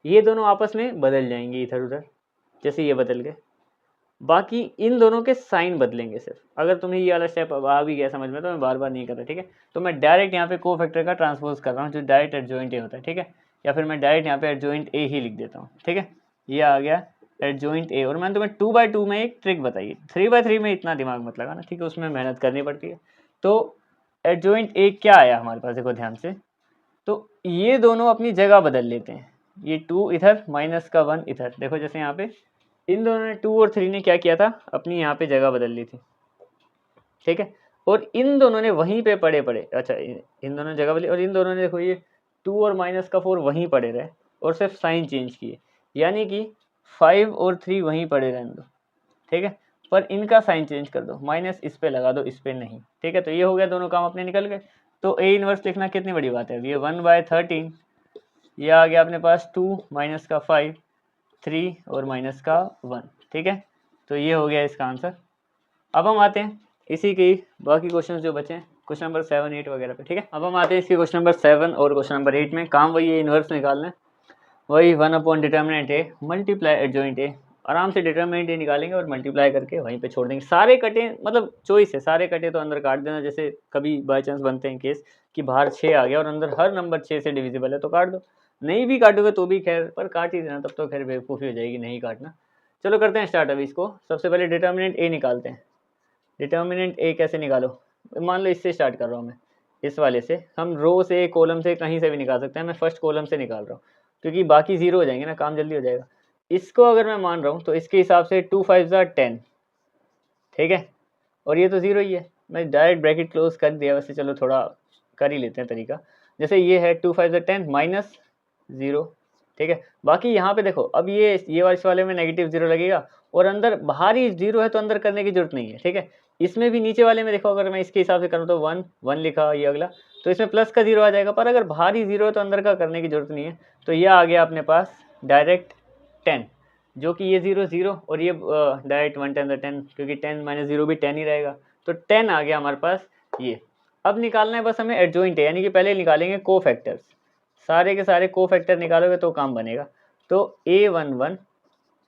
ये दोनों आपस में बदल जाएंगे इधर उधर, जैसे ये बदल गए। बाकी इन दोनों के साइन बदलेंगे सिर्फ। अगर तुम्हें ये वाला स्टेप अब आ भी गया समझ में, तो मैं बार बार नहीं कर रहा। ठीक है, तो मैं डायरेक्ट यहाँ पे कोफैक्टर का ट्रांसपोज कर रहा हूँ, जो डायरेक्ट एडजॉइंट ए होता है। ठीक है, या फिर मैं डायरेक्ट यहाँ पे एडजॉइंट ए ही लिख देता हूँ। ठीक है, ये आ गया एडजॉइंट ए। और मैंने तुम्हें 2/2 में एक ट्रिक बताई, 3/3 में इतना दिमाग मत लगाना, ठीक है, उसमें मेहनत करनी पड़ती है। तो एडजॉइंट ए क्या आया हमारे पास, देखो ध्यान से, तो ये दोनों अपनी जगह बदल लेते हैं, ये 2 इधर माइनस का 1 इधर। देखो जैसे यहाँ पे इन दोनों ने 2 और 3 ने क्या किया था, अपनी यहाँ पे जगह बदल ली थी। ठीक है, और इन दोनों ने वहीं पे पड़े पड़े, अच्छा इन दोनों ने जगह बदली, और इन दोनों ने देखो ये 2 और माइनस का 4 वहीं पड़े रहे, और सिर्फ साइन चेंज किए, यानी कि 5 और 3 वहीं पड़े रहने दो। ठीक है, पर इनका साइन चेंज कर दो, माइनस इस पे लगा दो, इस पे नहीं। ठीक है, तो ये हो गया, दोनों काम अपने निकल गए। तो ए इनवर्स लिखना कितनी बड़ी बात है, ये 1/13, ये आ गया अपने पास 2 माइनस का 5 3 और माइनस का 1। ठीक है, तो ये हो गया इसका आंसर। अब हम आते हैं इसी की बाकी क्वेश्चन जो बचे हैं, क्वेश्चन नंबर 7 8 वगैरह पे। ठीक है, अब हम आते हैं इसके क्वेश्चन नंबर 7 और क्वेश्चन नंबर 8 में। काम वही है, इनवर्स निकालना है, वही 1 अपॉन डिटर्मिनेंट ए मल्टीप्लाई एडजॉइंट ए। आराम से डिटर्मिनेंट ए निकालेंगे और मल्टीप्लाई करके वहीं पे छोड़ देंगे। सारे कटे, मतलब चॉइस है, सारे कटे तो अंदर काट देना। जैसे कभी बाई चांस बनते हैं केस कि बाहर 6 आ गया और अंदर हर नंबर 6 से डिविजिबल है, तो काट दो। नहीं भी काटोगे तो भी खैर, पर काट ही देना, तब तो खैर बेवकूफ़ी हो जाएगी नहीं काटना। चलो करते हैं स्टार्ट अभी इसको। सबसे पहले डिटर्मिनेंट ए निकालते हैं। डिटर्मिनेंट ए कैसे निकालो, मान लो इससे स्टार्ट कर रहा हूँ मैं, इस वाले से। हम रो से, कॉलम से, कहीं से भी निकाल सकते हैं। मैं फर्स्ट कॉलम से निकाल रहा हूँ क्योंकि बाकी 0 हो जाएंगे ना, काम जल्दी हो जाएगा। इसको अगर मैं मान रहा हूँ तो इसके हिसाब से 2 5 10। ठीक है, और ये तो 0 ही है, मैं डायरेक्ट ब्रैकेट क्लोज कर दिया। वैसे चलो थोड़ा कर ही लेते हैं तरीका। जैसे ये है 2 5 10 माइनस 0। ठीक है, बाकी यहाँ पे देखो, अब ये इस वाले में नेगेटिव 0 लगेगा, और अंदर बाहर ही 0 है तो अंदर करने की जरूरत नहीं है। ठीक है, इसमें भी नीचे वाले में देखो, अगर मैं इसके हिसाब से करूँ तो 1 1 लिखा ये अगला, तो इसमें प्लस का 0 आ जाएगा। पर अगर बाहर ही 0 है तो अंदर का करने की जरूरत नहीं है। तो ये आ गया अपने पास डायरेक्ट 10, जो कि ये 0 0 और ये डायरेक्ट 1 10 10, क्योंकि 10 माइनस 0 भी 10 ही रहेगा। तो 10 आ गया हमारे पास ये। अब निकालना है बस हमें एडजॉइंट है, यानी कि पहले निकालेंगे को फैक्टर्स। सारे के सारे को फैक्टर निकालोगे तो काम बनेगा। तो A11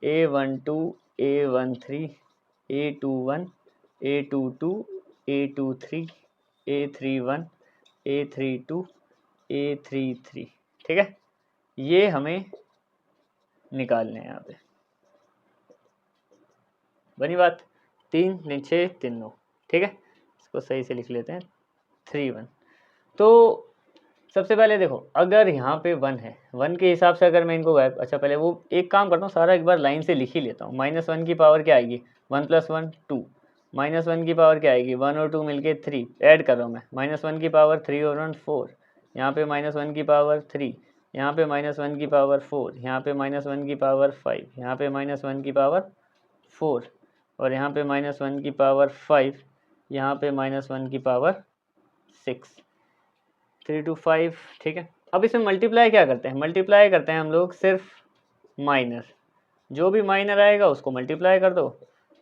A12 A13 A21 A22 A23 A31 A32 A33। ठीक है, ये हमें निकालने हैं यहाँ पे। बनी बात, 3 3 6 3 9, ठीक है। इसको सही से लिख लेते हैं 3 1। तो सबसे पहले देखो, अगर यहाँ पे 1 है, 1 के हिसाब से अगर मैं इनको गायब, अच्छा पहले वो एक काम करता हूँ, सारा एक बार लाइन से लिख ही लेता हूँ। -1 की पावर क्या आएगी, 1 + 1 2, -1 की पावर क्या आएगी, 1 और 2 मिलके 3, ऐड कर रहा हूँ मैं, -1 की पावर 3 और 1 4, यहाँ पे -1 की पावर 3, यहाँ पे -1 की पावर 4, यहाँ पे -1 की पावर 5, यहाँ पे -1 की पावर 4, और यहाँ पे -1 की पावर 5, यहाँ पे -1 की पावर 6, 3 to 5, ठीक है। अब इसमें मल्टीप्लाई क्या करते हैं, मल्टीप्लाई करते हैं हम लोग सिर्फ माइनर, जो भी माइनर आएगा उसको मल्टीप्लाई कर दो,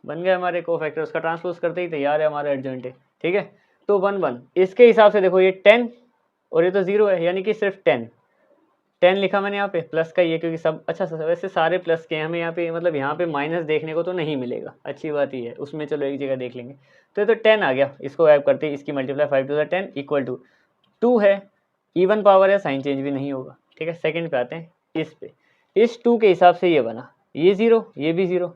बन गया हमारे कोफैक्टर, उसका ट्रांसपोज करते ही तैयार है हमारा एडजॉइंट है, ठीक है। तो 1 1 इसके हिसाब से देखो, ये 10 और ये तो 0 है, यानी कि सिर्फ 10 लिखा मैंने यहाँ पे, प्लस का ये, क्योंकि सब, अच्छा वैसे सारे प्लस के हैं, हमें यहाँ पे मतलब यहाँ पे माइनस देखने को तो नहीं मिलेगा, अच्छी बात ही है, उसमें चलो एक जगह देख लेंगे। तो ये तो 10 आ गया, इसको ऐड करते हैं, इसकी मल्टीप्लाई 5 to 10 इक्वल टू 2 है, इवन पावर है, साइन चेंज भी नहीं होगा, ठीक है। सेकंड पे आते हैं, इस पे, इस 2 के हिसाब से ये बना, ये 0, ये भी 0,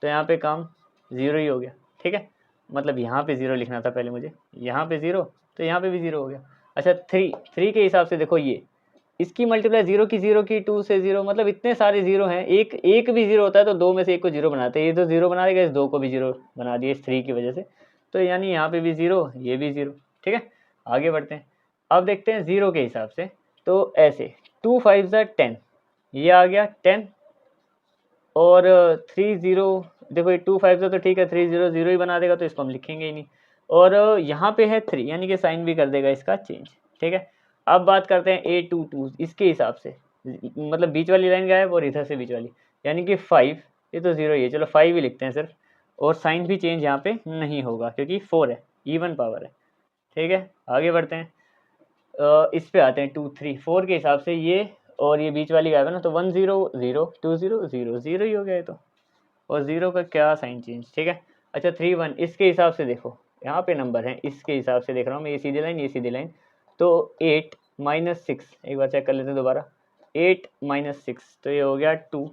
तो यहाँ पे काम 0 ही हो गया, ठीक है। मतलब यहाँ पे 0 लिखना था पहले मुझे, यहाँ पे 0, तो यहाँ पे भी 0 हो गया। अच्छा 3 के हिसाब से देखो, ये इसकी मल्टीप्लाई 0 की 2 से 0, मतलब इतने सारे 0 हैं, एक भी 0 होता है तो 2 में से एक को 0 बनाते हैं, ये तो 0 बना देगा, इस 2 को भी 0 बना दिया इस 3 की वजह से, तो यानी यहाँ पे भी 0, ये भी 0, ठीक है। आगे बढ़ते हैं, अब देखते हैं 0 के हिसाब से, तो ऐसे 2 5 10, ये आ गया 10, और 3 0, देखो ये 2 5 तो ठीक है, 3 0 0 ही बना देगा, तो इसको हम लिखेंगे ही नहीं, और यहाँ पे है 3, यानी कि साइन भी कर देगा इसका चेंज, ठीक है। अब बात करते हैं A2 2, इसके हिसाब से, मतलब बीच वाली लाइन गायब और इधर से बीच वाली, यानी कि 5, ये तो 0 ही है, चलो 5 ही लिखते हैं सिर्फ, और साइन भी चेंज यहाँ पे नहीं होगा क्योंकि 4 है, इवन पावर है, ठीक है। आगे बढ़ते हैं, इस पे आते हैं 2 3 4 के हिसाब से, ये और ये बीच वाली गायब है ना, तो 1 0 0 2 0 0 0 ही हो गया ये तो, और 0 का क्या साइन चेंज, ठीक है। अच्छा 3 1 इसके हिसाब से देखो, यहाँ पे नंबर है, इसके हिसाब से देख रहा हूँ मैं, ये सीधी लाइन, ये सीधी लाइन, तो 8 -6, एक बार चेक कर लेते हैं दोबारा, 8 -6, तो ये हो गया 2,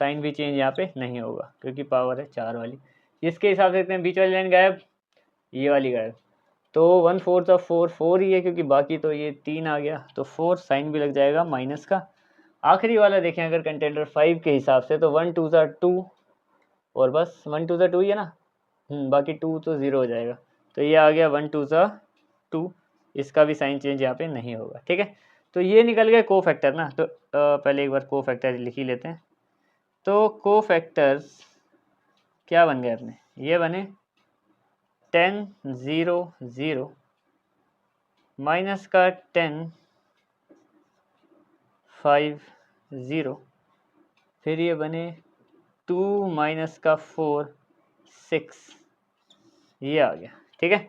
साइन भी चेंज यहाँ पे नहीं होगा क्योंकि पावर है 4 वाली। इसके हिसाब से देखते हैं, बीच वाली लाइन गायब, ये वाली गायब, तो 1 4 तो 4 4 ही है, क्योंकि बाकी तो ये 3 आ गया, तो 4 साइन भी लग जाएगा माइनस का। आखिरी वाला देखें अगर कंटेंडर 5 के हिसाब से, तो 1 2 2, और बस 1 2 2 ही है ना, बाकी 2 तो 0 हो जाएगा, तो ये आ गया 1 2 2, इसका भी साइन चेंज यहाँ पे नहीं होगा, ठीक है। तो ये निकल गए को फैक्टर ना, तो पहले एक बार को फैक्टर लिख ही लेते हैं। तो को फैक्टर्स क्या बन गए अपने, ये बने 10 0 0, माइनस का 10 5 0, फिर ये बने 2 माइनस का 4 6, ये आ गया, ठीक है।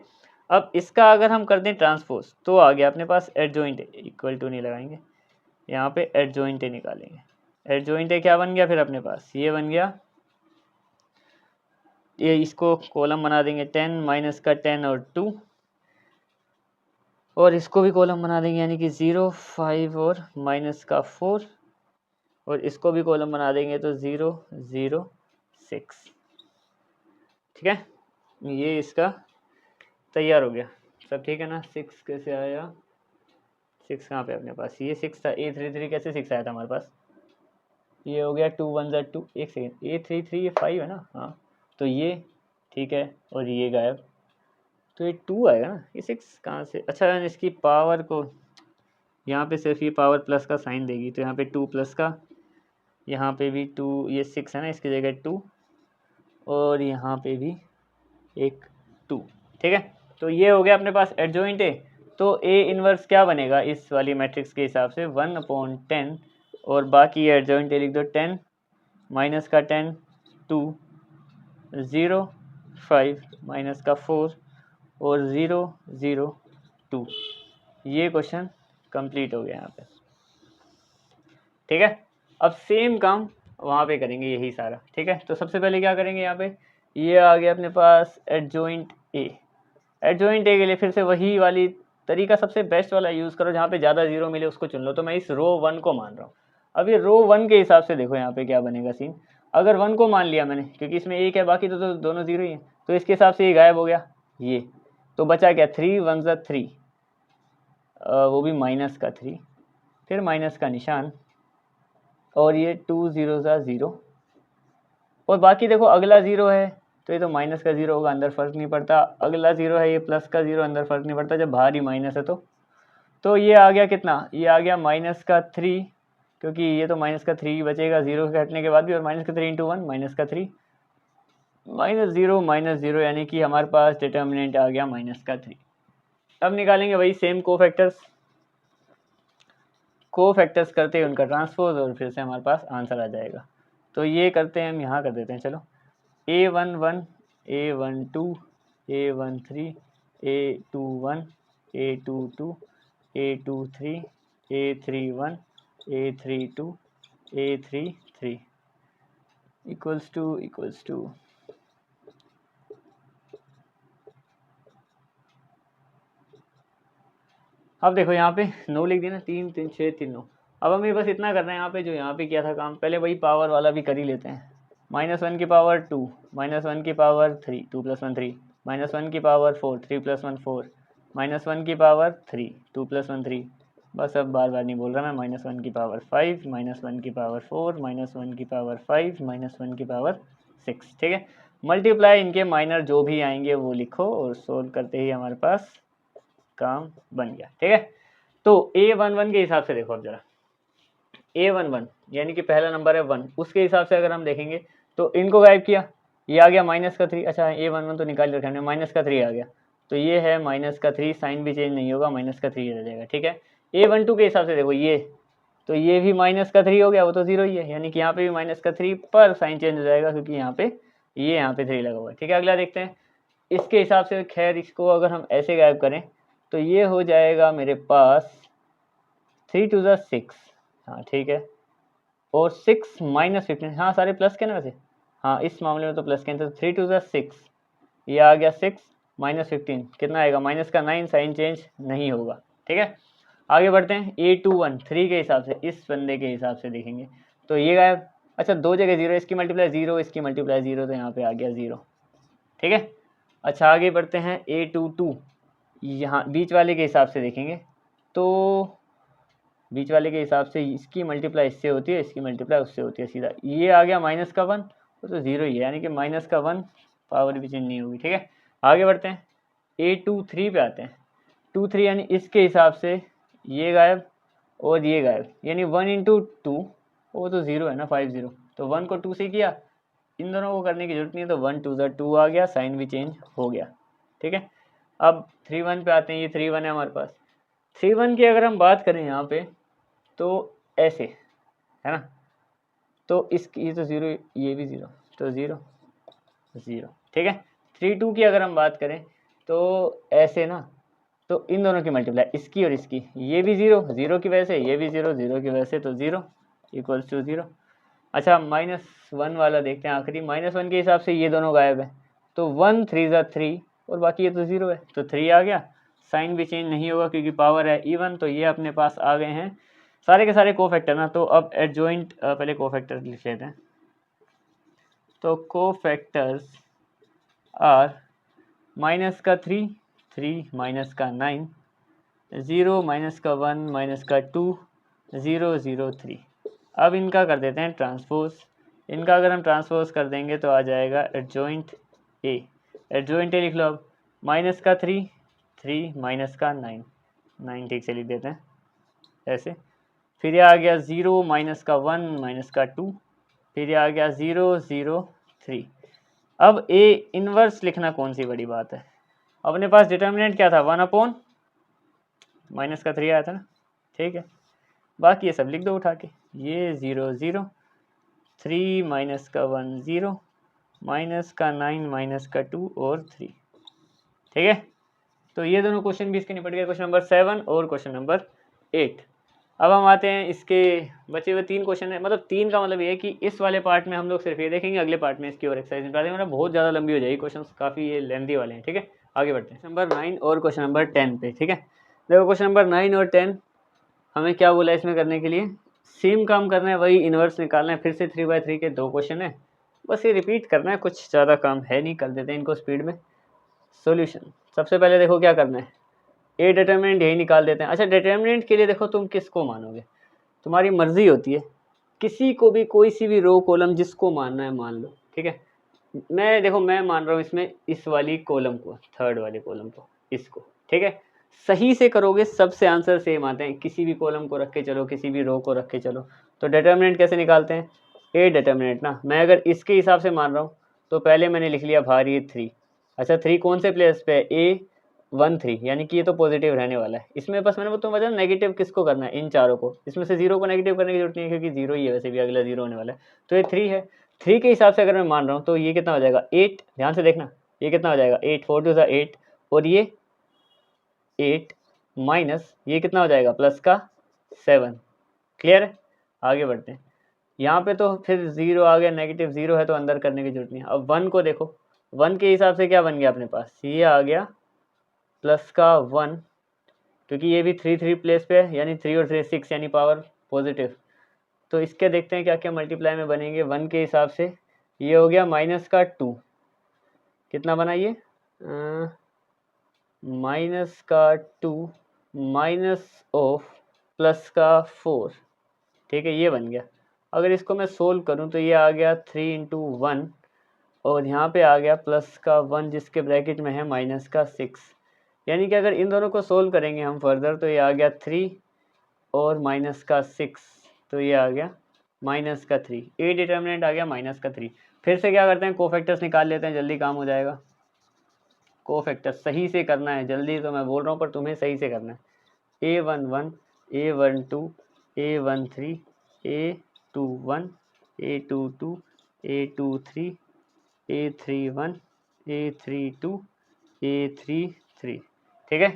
अब इसका अगर हम कर दें ट्रांसपोज, तो आ गया अपने पास एडजॉइंट, इक्वल टू नहीं लगाएंगे, यहाँ पे एडजॉइंट निकालेंगे, एडजॉइंट क्या बन गया फिर अपने पास, ये बन गया, ये इसको कॉलम बना देंगे 10 माइनस का 10 और 2, और इसको भी कॉलम बना देंगे, यानी कि 0 5 और माइनस का 4, और इसको भी कॉलम बना देंगे तो 0 0 6, ठीक है। ये इसका तैयार हो गया, सब ठीक है ना। 6 कैसे आया, 6 कहाँ पे अपने पास, ये 6 था, A33 कैसे 6 आया था हमारे पास, ये हो गया 2 1 2, एक सेकेंड, A33 ये 5 है ना, हाँ, तो ये ठीक है, और ये गायब, तो ये 2 आएगा ना, ये 6 कहाँ से, अच्छा इसकी पावर को यहाँ पे सिर्फ ये पावर प्लस का साइन देगी, तो यहाँ पे 2 प्लस का, यहाँ पे भी 2, ये 6 है ना, इसकी जगह 2, और यहाँ पे भी एक 2, ठीक है। तो ये हो गया अपने पास एडजॉइंट है। तो ए इनवर्स क्या बनेगा इस वाली मैट्रिक्स के हिसाब से, 1/10, और बाकी एडजॉइंट लिख दो 10 माइनस का 10 2 0 5 माइनस का 4 और 0 0 2। ये क्वेश्चन कंप्लीट हो गया यहाँ पे, ठीक है। अब सेम काम वहाँ पे करेंगे यही सारा, ठीक है। तो सबसे पहले क्या करेंगे, यहाँ पे ये आ गया अपने पास एडजॉइंट ए, एडजॉइंट ए के लिए फिर से वही वाली तरीका, सबसे बेस्ट वाला यूज़ करो, जहाँ पे ज़्यादा जीरो मिले उसको चुन लो। तो मैं इस रो 1 को मान रहा हूँ। अब ये रो 1 के हिसाब से देखो यहाँ पे क्या बनेगा सीन, अगर 1 को मान लिया मैंने, क्योंकि इसमें 1 है, बाकी तो दोनों 0 ही हैं, तो इसके हिसाब से ये गायब हो गया, ये तो बचा क्या, 3 1 ज़ा 3, वो भी माइनस का 3, फिर माइनस का निशान, और ये 2 0 ज़ा 0, और बाकी देखो अगला 0 है तो ये तो माइनस का 0 होगा, अंदर फर्क नहीं पड़ता, अगला 0 है ये प्लस का 0, अंदर फर्क नहीं पड़ता जब बाहर ही माइनस है। तो ये आ गया कितना, ये आ गया माइनस का 3, क्योंकि ये तो माइनस का 3 बचेगा 0 के हटने के बाद भी, और माइनस का 3 इंटू 1 माइनस का 3 माइनस 0, यानी कि हमारे पास डिटर्मिनेंट आ गया माइनस का 3। अब निकालेंगे वही सेम कोफैक्टर्स करते हैं उनका ट्रांसपोज, और फिर से हमारे पास आंसर आ जाएगा। तो ये करते हैं हम, यहाँ कर देते हैं, चलो A11 A12 A13 A21 A22 A23 A31 A32 A33 equals to अब देखो यहाँ पे 9 लिख दिया ना, 3 3 6 3 9। अब हमें बस इतना करना है, यहाँ पे जो यहाँ पे किया था काम, पहले वही पावर वाला भी कर ही लेते हैं। -1 की पावर 2, -1 की पावर 3, 2 + 1 3, -1 की पावर 4, 3 + 1 4, -1 की पावर 3, 2 + 1 3, बस अब बार बार नहीं बोल रहा मैं, -1 की पावर 5, -1 की पावर 4, -1 की पावर 5, -1 की पावर 6, ठीक है। मल्टीप्लाई इनके माइनर जो भी आएंगे वो लिखो, और सोल्व करते ही हमारे पास काम बन गया, ठीक है। तो A11 के हिसाब से देखो अब जरा, A11 यानी कि पहला नंबर है 1, उसके हिसाब से अगर हम देखेंगे तो इनको गायब किया, ये आ गया माइनस का 3, अच्छा A11 तो निकाल रखा है, माइनस का 3 आ गया, तो ये है माइनस का 3, साइन भी चेंज नहीं होगा, माइनस का 3 रह जाएगा, ठीक है। A12 के हिसाब से देखो, ये तो ये भी माइनस का 3 हो गया, वो तो 0 ही है, यानी कि यहाँ पे भी माइनस का 3 पर साइन चेंज हो जाएगा, क्योंकि यहाँ पे 3 लगा हुआ है, ठीक है। अगला देखते हैं इसके हिसाब से, खैर इसको अगर हम ऐसे गायब करें तो ये हो जाएगा मेरे पास 3 2 ज़ा 6, हाँ ठीक है, और 6 -15, हाँ सारे प्लस के ना वैसे, हाँ इस मामले में तो प्लस के, तो 3 2 ज़ा 6, ये आ गया 6 -15 कितना आएगा, माइनस का 9, साइन चेंज नहीं होगा, ठीक है। आगे बढ़ते हैं, A21 3 के हिसाब से, इस बंदे के हिसाब से देखेंगे तो ये गायब, अच्छा 2 जगह 0, इसकी मल्टीप्लाई 0, इसकी मल्टीप्लाई 0, तो यहाँ पे आ गया 0, ठीक है। अच्छा आगे बढ़ते हैं, A22 यहाँ बीच वाले के हिसाब से देखेंगे तो बीच वाले के हिसाब से इसकी मल्टीप्लाई इससे होती है, इसकी मल्टीप्लाई उससे होती है, सीधा ये आ गया माइनस का 1, वो तो 0 ही है, यानी कि माइनस का 1, पावर भी चेंज नहीं होगी, ठीक है। आगे बढ़ते हैं, A23 पे आते हैं, 23 यानी इसके हिसाब से ये गायब और ये गायब, यानी 1 × 2, वो तो 0 है ना, 5 0, तो 1 को 2 से किया, इन दोनों को करने की जरूरत नहीं है, तो 1 2 ज़ा 2 आ गया, साइन भी चेंज हो गया, ठीक है। अब 3 1 पे आते हैं, ये 3 1 है हमारे पास, 3 1 की अगर हम बात करें यहाँ पे तो ऐसे है ना, तो इसकी ये तो 0, ये भी 0, तो 0 0, ठीक है। 3 2 की अगर हम बात करें तो ऐसे ना, तो इन दोनों की मल्टीप्लाई, इसकी और इसकी, ये भी 0 0 की वजह से, ये भी 0 0 की वजह से, तो 0 इक्वल्स टू 0। अच्छा -1 वाला देखते हैं आखिरी, -1 के हिसाब से ये दोनों गायब है, तो 1 3 ज़ा 3, और बाकी ये तो 0 है, तो 3 आ गया, साइन भी चेंज नहीं होगा क्योंकि पावर है इवन, तो ये अपने पास आ गए हैं सारे के सारे कोफैक्टर ना। तो अब एडजॉइंट पहले कोफैक्टर लिख लेते हैं, तो कोफैक्टर्स आर माइनस का 3 3 माइनस का 9 0 माइनस का 1 माइनस का 2 0 0 3। अब इनका कर देते हैं ट्रांसपोज, इनका अगर हम ट्रांसपोज कर देंगे तो आ जाएगा एडजॉइंट ए, एडजॉइंट ए लिख लो अब, माइनस का 3 3 माइनस का 9 9 ठीक से लिख देते हैं ऐसे, फिर ये आ गया 0 माइनस का 1 माइनस का 2, फिर ये आ गया 0 0 3। अब ए इनवर्स लिखना कौन सी बड़ी बात है, अपने पास डिटर्मिनेंट क्या था, 1 माइनस का 3 आया था ना, ठीक है। बाकी ये सब लिख दो उठा के, ये 0 0 3 माइनस का 1 0 माइनस का 9 माइनस का 2 और 3, ठीक है। तो ये दोनों क्वेश्चन भी इसके निपट गए, क्वेश्चन नंबर 7 और क्वेश्चन नंबर 8। अब हम आते हैं इसके बचे हुए 3 क्वेश्चन है, मतलब 3 का मतलब ये है कि इस वाले पार्ट में हम लोग सिर्फ ये देखेंगे, अगले पार्ट में इसकी और एक्सरसाइज निपटा देंगे, मतलब बहुत ज़्यादा लंबी हो जाएगी, क्वेश्चन काफ़ी ये लेंथी वाले हैं, ठीक है। आगे बढ़ते हैं नंबर 9 और क्वेश्चन नंबर 10 पे, ठीक है। देखो क्वेश्चन नंबर 9 और 10 हमें क्या बोला इसमें करने के लिए, सेम काम करना है, वही इन्वर्स निकालना है। फिर से 3/3 के 2 क्वेश्चन है, बस ये रिपीट करना है, कुछ ज़्यादा काम है नहीं, कर देते हैं इनको स्पीड में। सॉल्यूशन सबसे पहले देखो क्या करना है, ए डिटर्मिनेंट यही निकाल देते हैं। अच्छा, डिटर्मिनेंट के लिए देखो तुम किसको मानोगे, तुम्हारी मर्जी होती है, किसी को भी कोई सी भी रो कॉलम जिसको मानना है मान लो, ठीक है। मैं मान रहा हूँ इसमें इस वाली कॉलम को, थर्ड वाली कॉलम को, इसको, ठीक है। सही से करोगे सबसे आंसर सेम आते हैं, किसी भी कॉलम को रख के चलो, किसी भी रो को रख के चलो। तो डिटर्मिनेंट कैसे निकालते हैं, ए डिटर्मिनेंट ना, मैं अगर इसके हिसाब से मान रहा हूँ तो पहले मैंने लिख लिया बाहर ये 3। अच्छा 3 कौन से प्लेस पे है, A13, यानी कि ये तो पॉजिटिव रहने वाला है। इसमें बस मैंने तो बताया नेगेटिव किसको करना है, इन चारों को। इसमें से 0 को नेगेटिव करने की जरूरत नहीं है, क्योंकि 0 ही है, वैसे भी अगला 0 होने वाला है। तो ये 3 है, 3 के हिसाब से अगर मैं मान रहा हूँ तो ये कितना हो जाएगा 8, ध्यान से देखना, ये कितना हो जाएगा 8, 4 2 8, और ये 8 माइनस ये कितना हो जाएगा प्लस का 7। क्लियर है, आगे बढ़ते हैं। यहाँ पे तो फिर 0 आ गया, नेगेटिव 0 है तो अंदर करने की जरूरत नहीं है। अब 1 को देखो, 1 के हिसाब से क्या बन गया अपने पास, ये आ गया प्लस का 1, क्योंकि ये भी 3 प्लेस पे है, यानी 3 और 3 6, यानी पावर पॉजिटिव। तो इसके देखते हैं क्या क्या मल्टीप्लाई में बनेंगे। 1 के हिसाब से ये हो गया माइनस का 2, कितना बना ये माइनस का 2 माइनस ऑफ प्लस का 4, ठीक है, ये बन गया। अगर इसको मैं सोल्व करूं तो ये आ गया 3 इंटू 1, और यहाँ पे आ गया प्लस का 1 जिसके ब्रैकेट में है माइनस का 6, यानी कि अगर इन दोनों को सोल्व करेंगे हम फर्दर तो ये आ गया 3 और माइनस का 6, तो ये आ गया माइनस का 3। ए डिटर्मिनेंट आ गया माइनस का 3। फिर से क्या करते हैं, कोफैक्टर्स निकाल लेते हैं, जल्दी काम हो जाएगा। कोफैक्टर सही से करना है, जल्दी तो मैं बोल रहा हूँ पर तुम्हें सही से करना है। A11 A12 A13 A21 A22 A23 A31 A32 A33, ठीक है।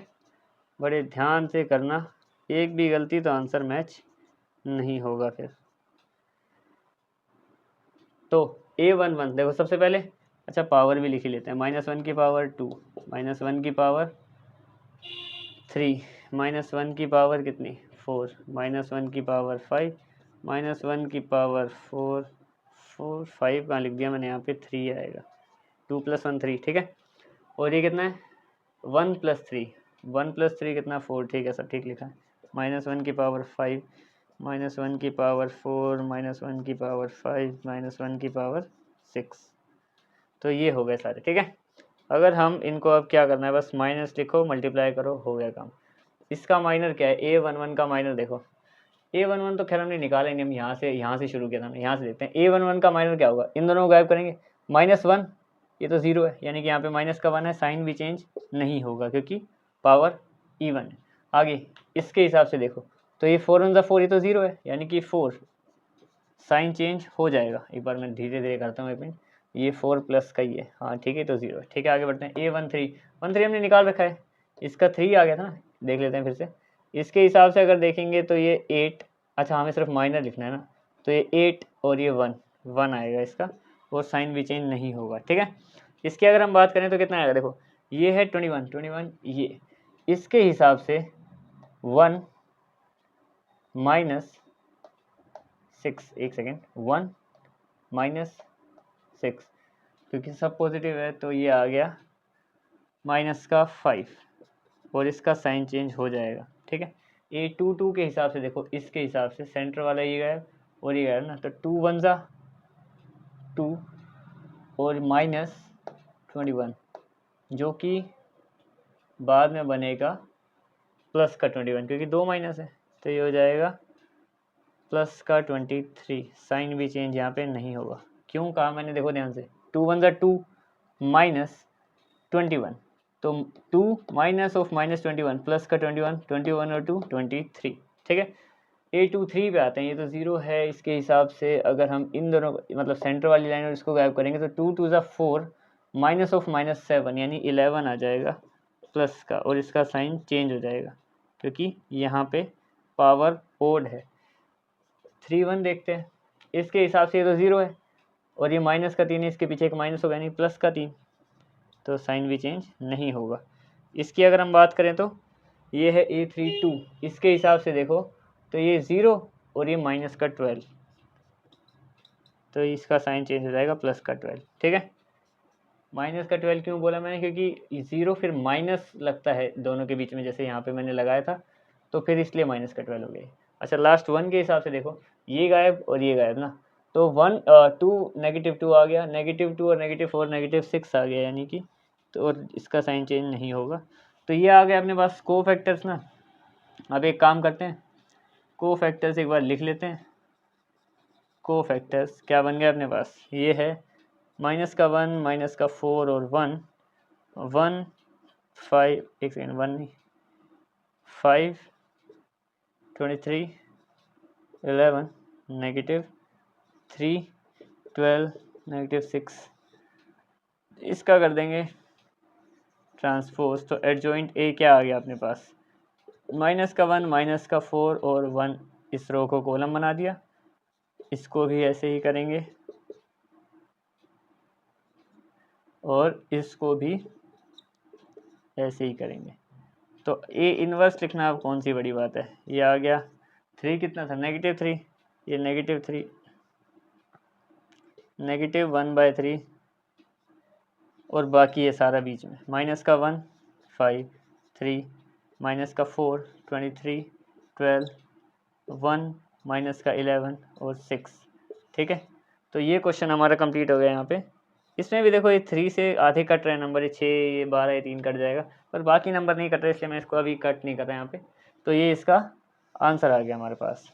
बड़े ध्यान से करना, एक भी गलती तो आंसर मैच नहीं होगा फिर। तो A11 देखो सबसे पहले, अच्छा पावर भी लिख ही लेते हैं, -1 की पावर 2, -1 की पावर 3, -1 की पावर कितनी 4, -1 की पावर 5, -1 की पावर 4, 5 कहाँ लिख दिया मैंने, यहाँ पे 3 आएगा, 2 + 1 3, ठीक है। और ये कितना है 1 + 3, 1 + 3 कितना 4, ठीक है, सब ठीक लिखा है। -1 की पावर 5, -1 की पावर 4, -1 की पावर 5, -1 की पावर 6, तो ये हो गए सारे, ठीक है। अगर हम इनको अब क्या करना है, बस माइनस लिखो, मल्टीप्लाई करो, हो गया काम। इसका माइनर क्या है, A11 का माइनर देखो, A11 तो खैर हमने निकाला नहीं, हम यहाँ से शुरू किया था, यहाँ से देखते हैं A11 का माइनर क्या होगा, इन दोनों को गायब करेंगे। -1 ये तो 0 है, यानी कि यहाँ पे माइनस का 1 है, साइन भी चेंज नहीं होगा क्योंकि पावर इवन है। आगे इसके हिसाब से देखो, तो ये 4 × 4, ये तो 0 है, यानी कि 4, साइन चेंज हो जाएगा। एक बार मैं धीरे धीरे करता हूँ, ये 4 प्लस का ही है, हाँ ठीक है, तो 0 है, ठीक है। आगे बढ़ते हैं। A13 हमने निकाल रखा है, इसका 3 आ गया था ना, देख लेते हैं फिर से। इसके हिसाब से अगर देखेंगे तो ये 8, अच्छा हमें सिर्फ माइनर लिखना है ना, तो ये 8 और ये 1 आएगा इसका, और साइन भी चेंज नहीं होगा, ठीक है। इसकी अगर हम बात करें तो कितना आएगा, देखो ये है 21 ये, इसके हिसाब से 1 - 6, एक सेकेंड, 1 - 6, क्योंकि सब पॉजिटिव है तो ये आ गया -5, और इसका साइन चेंज हो जाएगा, ठीक है। A22 के हिसाब से देखो, इसके हिसाब से सेंटर वाला ये गायब और ये गायब ना, तो 2 × 1 = 2 और -21, जो कि बाद में बनेगा प्लस का 21, क्योंकि 2 माइनस है, तो ये हो जाएगा प्लस का 23, साइन भी चेंज यहाँ पे नहीं होगा। क्यों कहा मैंने, देखो ध्यान से, 2 × 1 = 2 -21, तो 2 माइनस ऑफ -21 प्लस का 21, 21 और 2 23, ठीक है। A23 पे आते हैं, ये तो 0 है, इसके हिसाब से अगर हम इन दोनों मतलब सेंटर वाली लाइन और इसको गायब करेंगे तो 2 × 2 = 4, माइनस ऑफ -7 यानी 11 आ जाएगा प्लस का, और इसका साइन चेंज हो जाएगा क्योंकि यहाँ पे पावर ओड है। 3 1 देखते हैं, इसके हिसाब से ये तो 0 है, और ये माइनस का 3 है, इसके पीछे एक माइनस होगा यानी प्लस का 3, तो साइन भी चेंज नहीं होगा। इसकी अगर हम बात करें तो ये है A32, इसके हिसाब से देखो तो ये 0 और ये माइनस का 12, तो इसका साइन चेंज हो जाएगा प्लस का 12। ठीक है, माइनस का 12 क्यों बोला मैंने, क्योंकि 0 फिर माइनस लगता है दोनों के बीच में, जैसे यहाँ पे मैंने लगाया था, तो फिर इसलिए माइनस का 12 हो गया। अच्छा, लास्ट 1 के हिसाब से देखो, ये गायब और ये गायब ना, तो 2 -2 आ गया, -2 और -4 -6 आ गया, यानी कि तो और इसका साइन चेंज नहीं होगा। तो ये आ गया अपने पास कोफैक्टर्स ना। अब एक काम करते हैं, कोफैक्टर्स एक बार लिख लेते हैं। कोफैक्टर्स क्या बन गया अपने पास, ये है माइनस का 1, माइनस का 4 और 1, 1 5, एक सेकेंड, 1 नहीं, 5 23 11 -3 12 -6, इसका कर देंगे ट्रांसपोज। तो एडजॉइंट ए क्या आ गया अपने पास, माइनस का 1, माइनस का 4 और 1, इस रो को कॉलम बना दिया, इसको भी ऐसे ही करेंगे और इसको भी ऐसे ही करेंगे। तो ए इन्वर्स लिखना अब कौन सी बड़ी बात है, ये आ गया 3 कितना था, -3, ये -3, -1/3 और बाकी ये सारा बीच में, माइनस का 1 5 3, माइनस का 4 23 12 1, माइनस का 11 और 6। ठीक है, तो ये क्वेश्चन हमारा कंप्लीट हो गया यहाँ पे। इसमें भी देखो, ये 3 से आधे कट रहे हैं नंबर, ये 6, ये 12, ये 3 कट जाएगा, पर बाकी नंबर नहीं कट रहे, इसलिए मैं इसको अभी कट नहीं कर रहा यहाँ पे। तो ये इसका आंसर आ गया हमारे पास।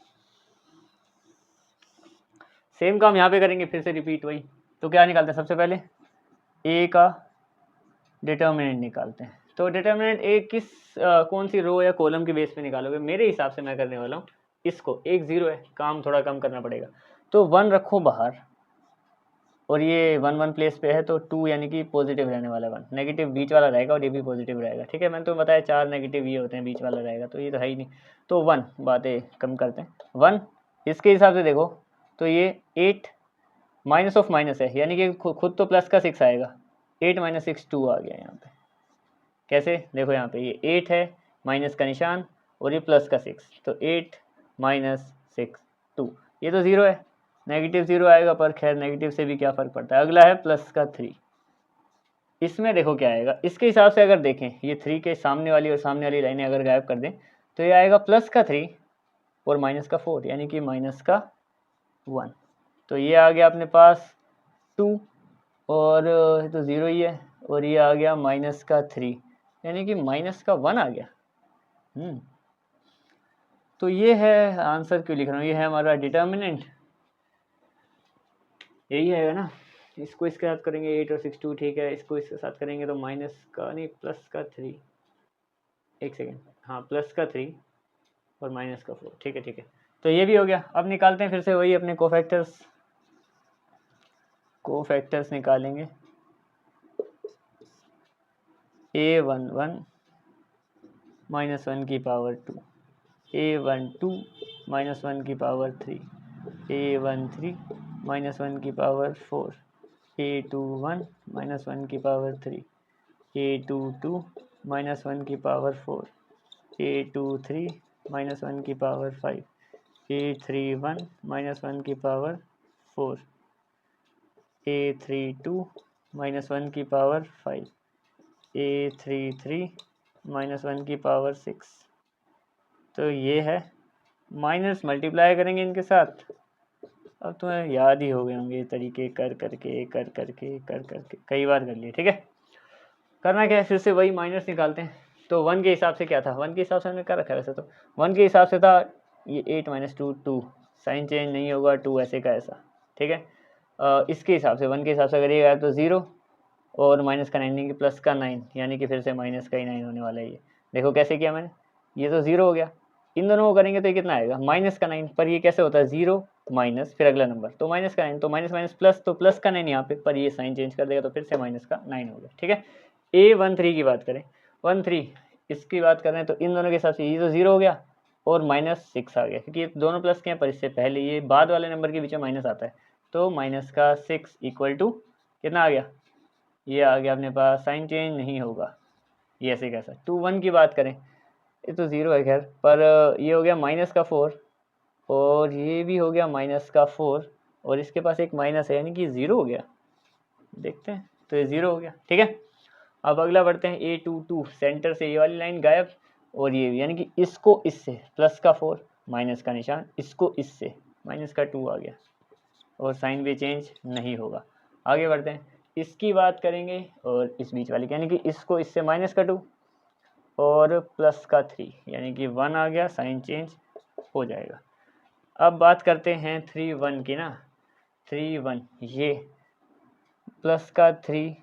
सेम काम यहाँ पे करेंगे, फिर से रिपीट वही। तो क्या निकालते हैं, सबसे पहले ए का डिटर्मिनेंट निकालते हैं। तो डिटर्मिनेंट ए कौन सी रो या कॉलम के बेस पे निकालोगे, मेरे हिसाब से मैं करने वाला हूँ इसको, एक 0 है, काम थोड़ा कम करना पड़ेगा, तो 1 रखो बाहर और ये 1 1 प्लेस पे है, तो 2 यानी कि पॉजिटिव रहने वाला, 1 नेगेटिव बीच वाला रहेगा और ये भी पॉजिटिव रहेगा। ठीक है, मैंने तो बताया 4 नेगेटिव ये होते हैं, बीच वाला रहेगा, तो ये तो है ही नहीं, तो 1, बातें कम करते हैं, 1 इसके हिसाब से देखो, तो ये 8 माइनस ऑफ माइनस है, यानी कि खुद तो प्लस का 6 आएगा, 8 - 6 2 आ गया यहाँ पे। कैसे, देखो यहाँ पे ये 8 है, माइनस का निशान और ये प्लस का 6, तो 8 - 6 2, ये तो 0 है, नेगेटिव 0 आएगा, पर खैर नेगेटिव से भी क्या फ़र्क पड़ता है। अगला है प्लस का 3, इसमें देखो क्या आएगा, इसके हिसाब से अगर देखें, ये 3 के सामने वाली और सामने वाली लाइनें अगर गायब कर दें, तो ये आएगा प्लस का 3 और माइनस का 4, यानी कि माइनस का 1। तो ये आ गया अपने पास 2 और तो 0 ही है, और ये आ गया माइनस का 3, यानी कि माइनस का 1 आ गया। तो ये है आंसर, क्यों लिख रहा हूँ, ये है हमारा डिटर्मिनेंट, यही है ना। इसको इसके साथ करेंगे 8 और 6 2, ठीक है, इसको इसके साथ करेंगे तो माइनस का नहीं, प्लस का 3, एक सेकेंड, हाँ प्लस का 3 और माइनस का 4, ठीक है ठीक है। तो ये भी हो गया। अब निकालते हैं फिर से वही अपने कोफैक्टर्स निकालेंगे। A11 -1 की पावर 2, A12 -1 की पावर 3, A13 -1 की पावर 4, A21 -1 की पावर 3, A22 -1 की पावर 4, A23 -1 की पावर 5, A31 -1 की पावर 4, A32 -1 की पावर 5, A33 -1 की पावर 6। तो ये है, माइनस मल्टीप्लाई करेंगे इनके साथ। अब तुम्हें याद ही हो गए होंगे ये तरीके, कर करके कई बार कर लिए। ठीक है, करना क्या है, फिर से वही माइनस निकालते हैं। तो 1 के हिसाब से क्या था, 1 के हिसाब से हमने क्या रखा है वैसे, तो 1 के हिसाब से था ये 8 - 2 2, साइन चेंज नहीं होगा, 2 ऐसे का ऐसा। ठीक है, इसके हिसाब से 1 के हिसाब से अगर ये आया तो 0 और माइनस का 9 यानी कि प्लस का 9, यानी कि फिर से माइनस का ही 9 होने वाला है। ये देखो कैसे किया मैंने, ये तो 0 हो गया, इन दोनों को करेंगे तो ये कितना आएगा, माइनस का 9, पर ये कैसे होता है 0 माइनस फिर अगला नंबर, तो माइनस का 9, तो माइनस माइनस प्लस, तो प्लस का 9 यहाँ पे, पर ये साइन चेंज कर देगा तो फिर से माइनस का 9 हो गया। ठीक है, A13 की बात करें, 13 इसकी बात करें तो इन दोनों के हिसाब से ये तो 0 हो गया और -6 आ गया, क्योंकि ये दोनों प्लस के हैं, पर इससे पहले ये बाद वाले नंबर के बीच में माइनस आता है, तो माइनस का 6 इक्वल टू कितना आ गया, ये आ गया अपने पास, साइन चेंज नहीं होगा, ये ऐसे कैसा। 2 1 की बात करें, ये तो 0 है खैर, पर ये हो गया माइनस का 4 और ये भी हो गया -4 और इसके पास एक माइनस है यानी कि 0 हो गया। देखते हैं तो ये 0 हो गया। ठीक है, अब अगला बढ़ते हैं A22, सेंटर से ये वाली लाइन गायब और ये यानी कि इसको इससे +4 माइनस का निशान, इसको इससे -2 आ गया और साइन भी चेंज नहीं होगा। आगे बढ़ते हैं, इसकी बात करेंगे और इस बीच वाली यानी कि इसको इससे -2 और +3 यानी कि 1 आ गया, साइन चेंज हो जाएगा। अब बात करते हैं 3 1 की ना, 3 1 ये +3,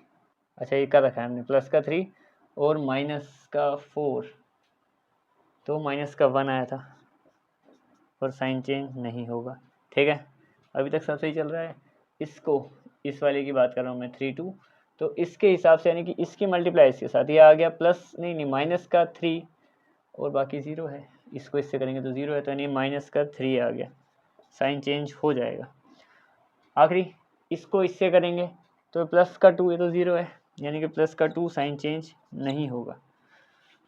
अच्छा ये कर रखा है हमने +3 और -4, तो -1 आया था और साइन चेंज नहीं होगा। ठीक है, अभी तक सब सही चल रहा है। इसको इस वाले की बात कर रहा हूँ मैं 3 2, तो इसके हिसाब से यानी कि इसकी मल्टीप्लाई इसके साथ ये आ गया -3 और बाकी 0 है, इसको इससे करेंगे तो 0 है, तो यानी -3 आ गया, साइन चेंज हो जाएगा। आखिरी इसको इससे करेंगे तो +2, ये तो 0 है यानी कि +2 साइन चेंज नहीं होगा।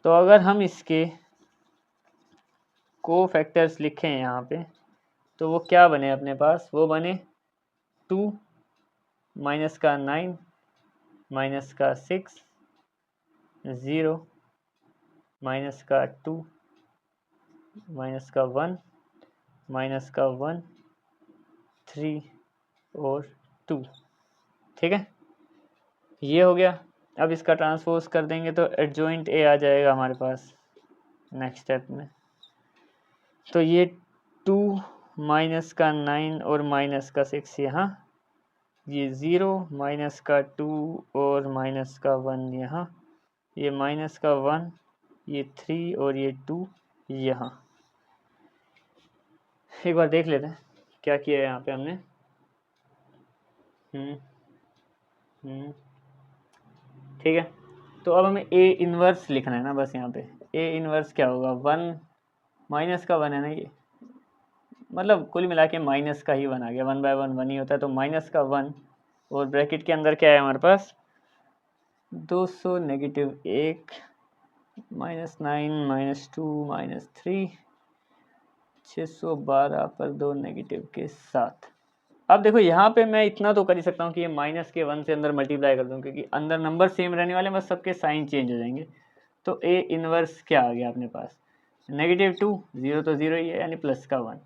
तो अगर हम इसके कोफैक्टर्स लिखें यहाँ पे तो वो क्या बने अपने पास, वो बने 2 -9 -6 0 -2 -1 -1 3 और 2। ठीक है, ये हो गया। अब इसका ट्रांसपोज कर देंगे तो एडजॉइंट ए आ जाएगा हमारे पास नेक्स्ट स्टेप में। तो ये 2 -9 और -6 यहाँ, ये 0 -2 और -1 यहाँ, ये -1, ये 3 और ये 2 यहाँ। एक बार देख लेते हैं क्या किया है यहाँ पे हमने। ठीक है, तो अब हमें ए इन्वर्स लिखना है ना, बस यहाँ पे ए इन्वर्स क्या होगा, 1 -1 है ना, ये मतलब कुल मिला के माइनस का ही 1 आ गया, 1/1 1 ही होता है, तो -1 और ब्रैकेट के अंदर क्या है हमारे पास 200 -1 -9 -2 -3 612 पर 2 नेगेटिव के साथ। अब देखो यहाँ पे मैं इतना तो कर ही सकता हूँ कि ये -1 से अंदर मल्टीप्लाई कर दूँ, क्योंकि अंदर नंबर सेम रहने वाले, बस सबके साइन चेंज हो जाएंगे। तो ए इनवर्स क्या आ गया अपने पास, -2, 0 तो 0 ही है यानी +1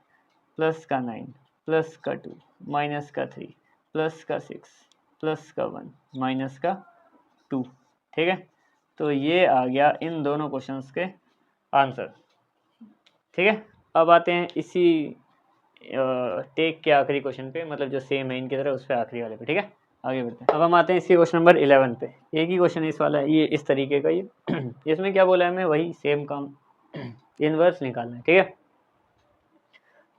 +9 +2 -3 +6 +1 -2। ठीक है, तो ये आ गया इन दोनों क्वेश्चंस के आंसर। ठीक है, अब आते हैं इसी टेक के आखिरी क्वेश्चन पे, मतलब जो सेम है इनकी तरह, उस पर आखिरी वाले पे। ठीक है, आगे बढ़ते हैं। अब हम आते हैं इसी क्वेश्चन नंबर 11 पे। एक ही क्वेश्चन इस वाला है, ये इस तरीके का, ये इसमें क्या बोला है हमें, वही सेम काम इन्वर्स निकालना है। ठीक है,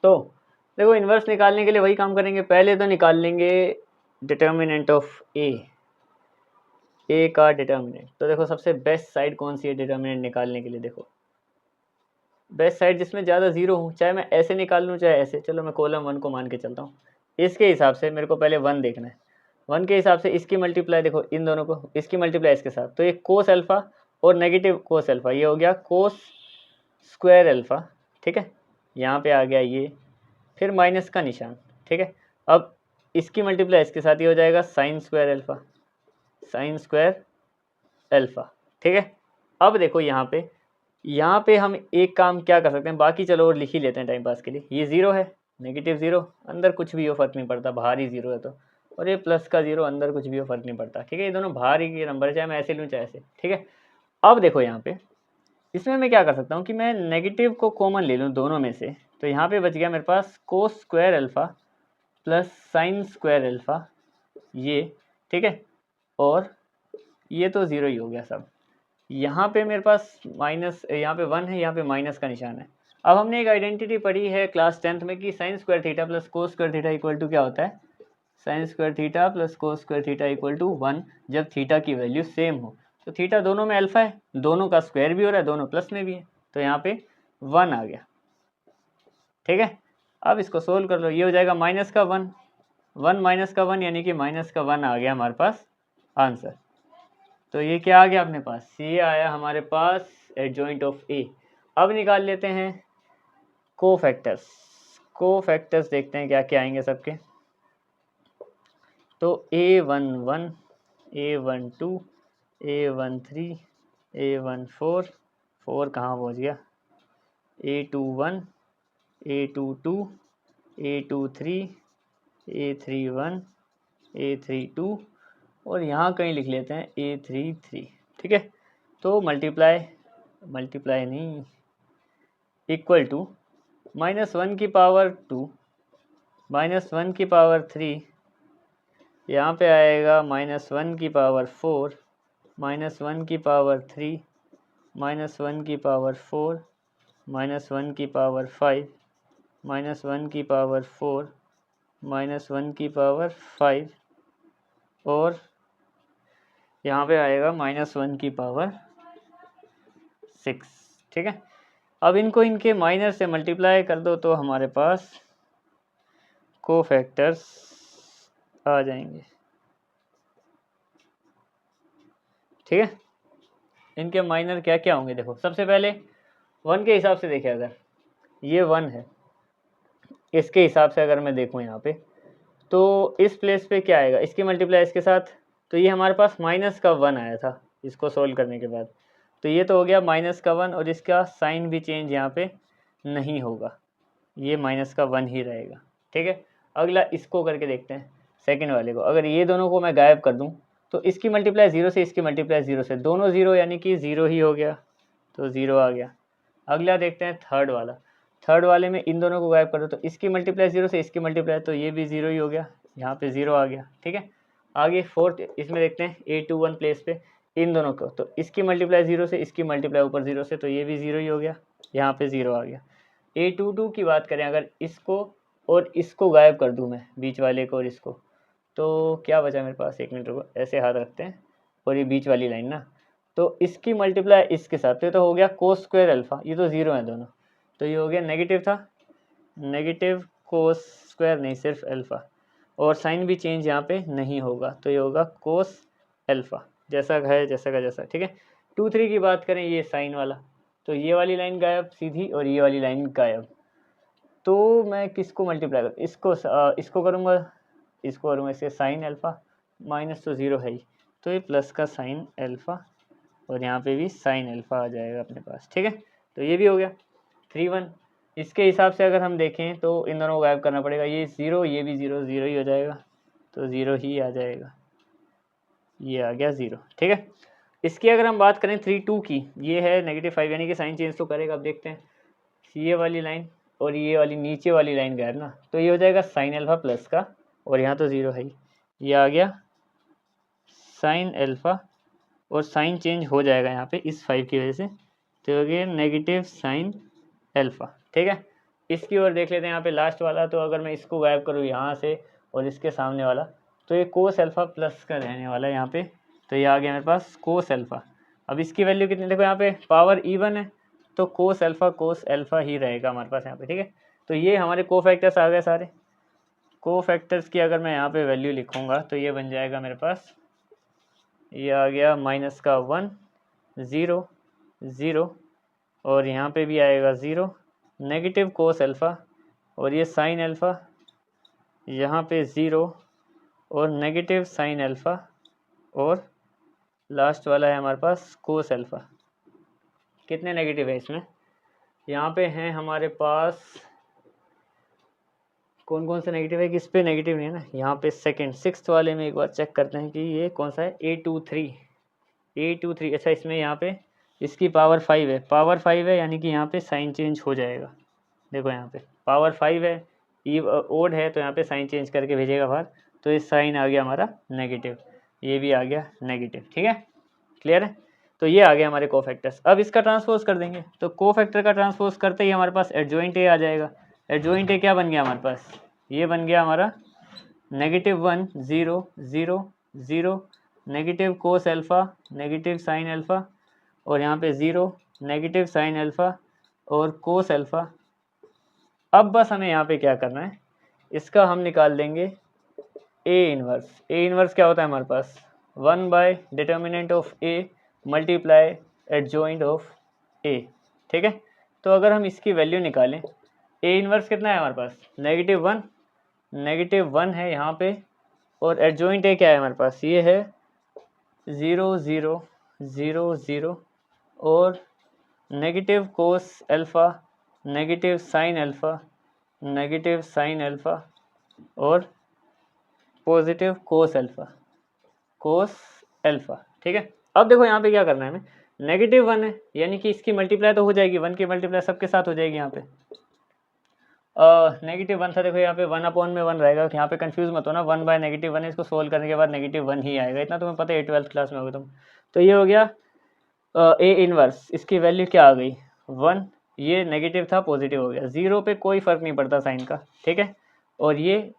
तो देखो इन्वर्स निकालने के लिए वही काम करेंगे। पहले तो निकाल लेंगे डिटर्मिनेंट ऑफ ए का डिटर्मिनेंट। तो देखो सबसे बेस्ट साइड कौन सी है डिटर्मिनेंट निकालने के लिए, देखो बेस्ट साइड जिसमें ज़्यादा 0 हो, चाहे मैं ऐसे निकाल लूँ चाहे ऐसे, चलो मैं कॉलम 1 को मान के चलता हूँ। इसके हिसाब से मेरे को पहले 1 देखना है, 1 के हिसाब से इसकी मल्टीप्लाई देखो इन दोनों को, इसकी मल्टीप्लाई इसके साथ, तो ये कोस अल्फ़ा और नेगेटिव कोस अल्फ़ा, ये हो गया कोस स्क्वायर अल्फ़ा। ठीक है, यहाँ पे आ गया ये, फिर माइनस का निशान। ठीक है, अब इसकी मल्टीप्लाई इसके साथ ही हो जाएगा sign square alpha, sign square alpha. ठीक है, अब देखो यहाँ पे हम एक काम क्या कर सकते हैं, बाकी चलो और लिख ही लेते हैं टाइम पास के लिए। ये 0 है, -0 अंदर कुछ भी हो फर्क नहीं पड़ता, बाहर ही 0 है तो, और ये प्लस का 0 अंदर कुछ भी हो फर्क नहीं पड़ता। ठीक है, ये दोनों बाहर ही के नंबर है, चाहे मैं ऐसे लूँ चाहे ऐसे। ठीक है, अब देखो यहाँ पे इसमें मैं क्या कर सकता हूँ कि मैं नेगेटिव को कॉमन ले लूँ दोनों में से, तो यहाँ पे बच गया मेरे पास cos square alpha plus sine square alpha ये। ठीक है, और ये तो 0 ही हो गया सब। यहाँ पे मेरे पास माइनस, यहाँ पे 1 है, यहाँ पे माइनस का निशान है। अब हमने एक आइडेंटिटी पढ़ी है क्लास 10th में कि sine square theta plus cos square theta equal to क्या होता है, sine square theta plus cos square theta equal to 1 जब थीटा की वैल्यू सेम हो। तो थीटा दोनों में अल्फा है, दोनों का स्क्वायर भी हो रहा है, दोनों प्लस में भी है, तो यहाँ पे 1 आ गया। ठीक है, अब इसको सोल्व कर लो, ये हो जाएगा माइनस का 1, 1 माइनस का 1 यानी कि माइनस का 1 आ गया हमारे पास आंसर। तो ये क्या आ गया अपने पास, ये आया हमारे पास एडजॉइंट ऑफ ए। अब निकाल लेते हैं कोफैक्टर्स। कोफैक्टर्स देखते हैं क्या क्या आएंगे सबके। तो A11, A12, A13, A14, 4 कहाँ पहुँच गया, A21, A22, A23, A31, A32 और यहाँ कहीं लिख लेते हैं A33। ठीक है, तो मल्टीप्लाई नहीं, इक्वल टू -1 की पावर 2, -1 की पावर 3, यहाँ पे आएगा -1 की पावर 4, -1 की पावर 3, -1 की पावर 4, -1 की पावर 5, -1 की पावर 4, -1 की पावर 5 और यहाँ पे आएगा -1 की पावर 6। ठीक है, अब इनको इनके माइनर से मल्टीप्लाई कर दो तो हमारे पास कोफैक्टर्स आ जाएंगे। ठीक है, इनके माइनर क्या क्या होंगे देखो। सबसे पहले 1 के हिसाब से देखें, अगर ये 1 है, इसके हिसाब से अगर मैं देखूँ यहाँ पे, तो इस प्लेस पे क्या आएगा, इसकी मल्टीप्लाई इसके साथ, तो ये हमारे पास -1 आया था इसको सोल्व करने के बाद, तो ये तो हो गया -1 और इसका साइन भी चेंज यहाँ पे नहीं होगा, ये -1 ही रहेगा। ठीक है, अगला इसको करके देखते हैं, सेकंड वाले को। अगर ये दोनों को मैं गायब कर दूं तो इसकी मल्टीप्लाई 0 से, इसकी मल्टीप्लाई 0 से, दोनों 0 यानी कि 0 ही हो गया, तो 0 आ गया। अगला देखते हैं थर्ड वाला, थर्ड वाले में इन दोनों को गायब कर दो तो इसकी मल्टीप्लाई 0 से, इसकी मल्टीप्लाई, तो ये भी 0 ही हो गया, यहाँ पे 0 आ गया। ठीक है, आगे फोर्थ इसमें देखते हैं A21 प्लेस पे इन दोनों को, तो इसकी मल्टीप्लाई 0 से, इसकी मल्टीप्लाई ऊपर 0 से, तो ये भी 0 ही हो गया, यहाँ पे 0 आ गया। A22 की बात करें, अगर इसको और इसको गायब कर दूं मैं, बीच वाले को और इसको, तो क्या बचा मेरे पास, 1 मिनट रुको, ऐसे हाथ रखते हैं और ये बीच वाली लाइन ना, तो इसकी मल्टीप्लाई इसके साथ, तो हो गया कोस स्क्वायर अल्फ़ा, ये तो 0 है दोनों, तो ये हो गया नेगेटिव था, नेगेटिव कोस स्क्वायर नहीं, सिर्फ अल्फ़ा, और साइन भी चेंज यहाँ पे नहीं होगा, तो ये होगा कोस अल्फ़ा, जैसा है जैसा का जैसा। ठीक है, 2-3 की बात करें, ये साइन वाला, तो ये वाली लाइन गायब सीधी और ये वाली लाइन गायब, तो मैं किसको मल्टीप्लाई करूँ, इसको करूँगा, इसको करूँगा, इससे साइन अल्फ़ा, माइनस तो 0 है ही, तो ये प्लस का साइन अल्फ़ा और यहाँ पे भी साइन अल्फ़ा आ जाएगा अपने पास। ठीक है, तो ये भी हो गया 3-1। इसके हिसाब से अगर हम देखें तो इन दोनों को गायब करना पड़ेगा, ये 0, ये भी 0, 0 ही हो जाएगा, तो 0 ही आ जाएगा, ये आ गया 0। ठीक है, इसकी अगर हम बात करें 3-2 की, ये है -5 यानी कि साइन चेंज तो करेगा। अब देखते हैं, ये वाली लाइन और ये वाली नीचे वाली लाइन गायब ना, तो ये हो जाएगा साइन अल्फ़ा प्लस का, और यहाँ तो 0 है ही, ये आ गया साइन अल्फ़ा और साइन चेंज हो जाएगा यहाँ पे इस 5 की वजह से, तो हो गया नेगेटिव साइन अल्फ़ा। ठीक है, इसकी ओर देख लेते हैं, यहाँ पे लास्ट वाला, तो अगर मैं इसको गायब करूँ यहाँ से और इसके सामने वाला, तो ये कोस अल्फ़ा प्लस का रहने वाला है यहाँ पे, तो ये आ गया मेरे पास कोस अल्फ़ा। अब इसकी वैल्यू कितनी, देखो यहाँ पे पावर इवन है, तो कोस अल्फ़ा ही रहेगा हमारे पास यहाँ पे। ठीक है, तो ये हमारे कोफैक्टर्स आ गए सारे। कोफैक्टर्स की अगर मैं यहाँ पे वैल्यू लिखूँगा तो ये बन जाएगा मेरे पास, ये आ गया -1, 0, 0 और यहाँ पे भी आएगा 0, नेगेटिव कोस अल्फ़ा और ये साइन अल्फ़ा, यहाँ पे 0 और नेगेटिव साइन अल्फ़ा, और लास्ट वाला है हमारे पास कोस अल्फ़ा। कितने नेगेटिव है इसमें, यहाँ पे हैं हमारे पास, कौन कौन से नेगेटिव है, किस पे नेगेटिव नहीं है ना, यहाँ पे सेकंड 6th वाले में एक बार चेक करते हैं कि ये कौन सा है, A23। अच्छा, इसमें यहाँ पे इसकी पावर 5 है, पावर 5 है यानी कि यहाँ पे साइन चेंज हो जाएगा। देखो यहाँ पे पावर 5 है, ओड है, तो यहाँ पे साइन चेंज करके भेजेगा बाहर, तो ये साइन आ गया हमारा नेगेटिव, ये भी आ गया नेगेटिव। ठीक है, क्लियर है, तो ये आ गया हमारे कोफैक्टर्स। अब इसका ट्रांसपोज कर देंगे, तो कोफैक्टर का ट्रांसपोज करते ही हमारे पास एडजॉइंट ए आ जाएगा। एडजॉइंट ए क्या बन गया हमारे पास, ये बन गया हमारा -1, 0, 0, 0, negative cos alpha, negative sine alpha, और यहाँ पे 0, नेगेटिव साइन अल्फ़ा और कोस अल्फ़ा। अब बस हमें यहाँ पे क्या करना है, इसका हम निकाल देंगे ए इनवर्स। ए इनवर्स क्या होता है हमारे पास, one by determinant of A multiply adjoint of A. ठीक है, तो अगर हम इसकी वैल्यू निकालें, ए इनवर्स कितना है हमारे पास, -1 है यहाँ पे, और एडजॉइंट ए क्या है हमारे पास, ये है 0 0 0 0 और negative cos alpha, negative sine alpha, negative sine alpha और पॉजिटिव कोस अल्फ़ा, ठीक है। अब देखो यहाँ पे क्या करना है हमें, -1 है यानी कि इसकी मल्टीप्लाई तो हो जाएगी, 1 की मल्टीप्लाई सबके साथ हो जाएगी यहाँ पे। -1 था, देखो यहाँ पे 1/1 रहेगा, यहाँ पे कंफ्यूज मत हो ना, 1/-1 है, इसको सोल्व करने के बाद -1 ही आएगा, इतना तुम्हें पता है 12th क्लास में होगा तुम। तो ये हो गया ए इनवर्स, इसकी वैल्यू क्या आ गई 1, ये नेगेटिव था पॉजिटिव हो गया, 0 पे कोई फर्क नहीं पड़ता साइन का, ठीक है। और ये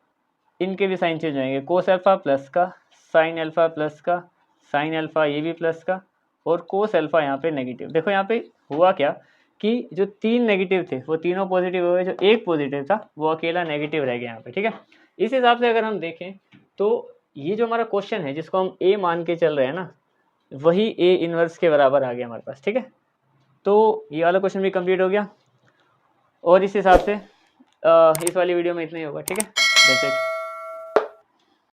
इनके भी साइन चेंज हो जाएंगे, कोस अल्फ़ा प्लस का, साइन अल्फ़ा प्लस का, साइन अल्फ़ा ये भी प्लस का, और कोस अल्फ़ा यहाँ पे नेगेटिव। देखो यहाँ पे हुआ क्या कि जो 3 नेगेटिव थे वो तीनों पॉजिटिव हो गए, जो एक पॉजिटिव था वो अकेला नेगेटिव रह गया यहाँ पे, ठीक है। इस हिसाब से अगर हम देखें तो ये जो हमारा क्वेश्चन है जिसको हम ए मान के चल रहे हैं ना, वही ए इनवर्स के बराबर आ गया हमारे पास, ठीक है। तो ये वाला क्वेश्चन भी कंप्लीट हो गया, और इस हिसाब से इस वाली वीडियो में इतना ही होगा, ठीक है। That's it.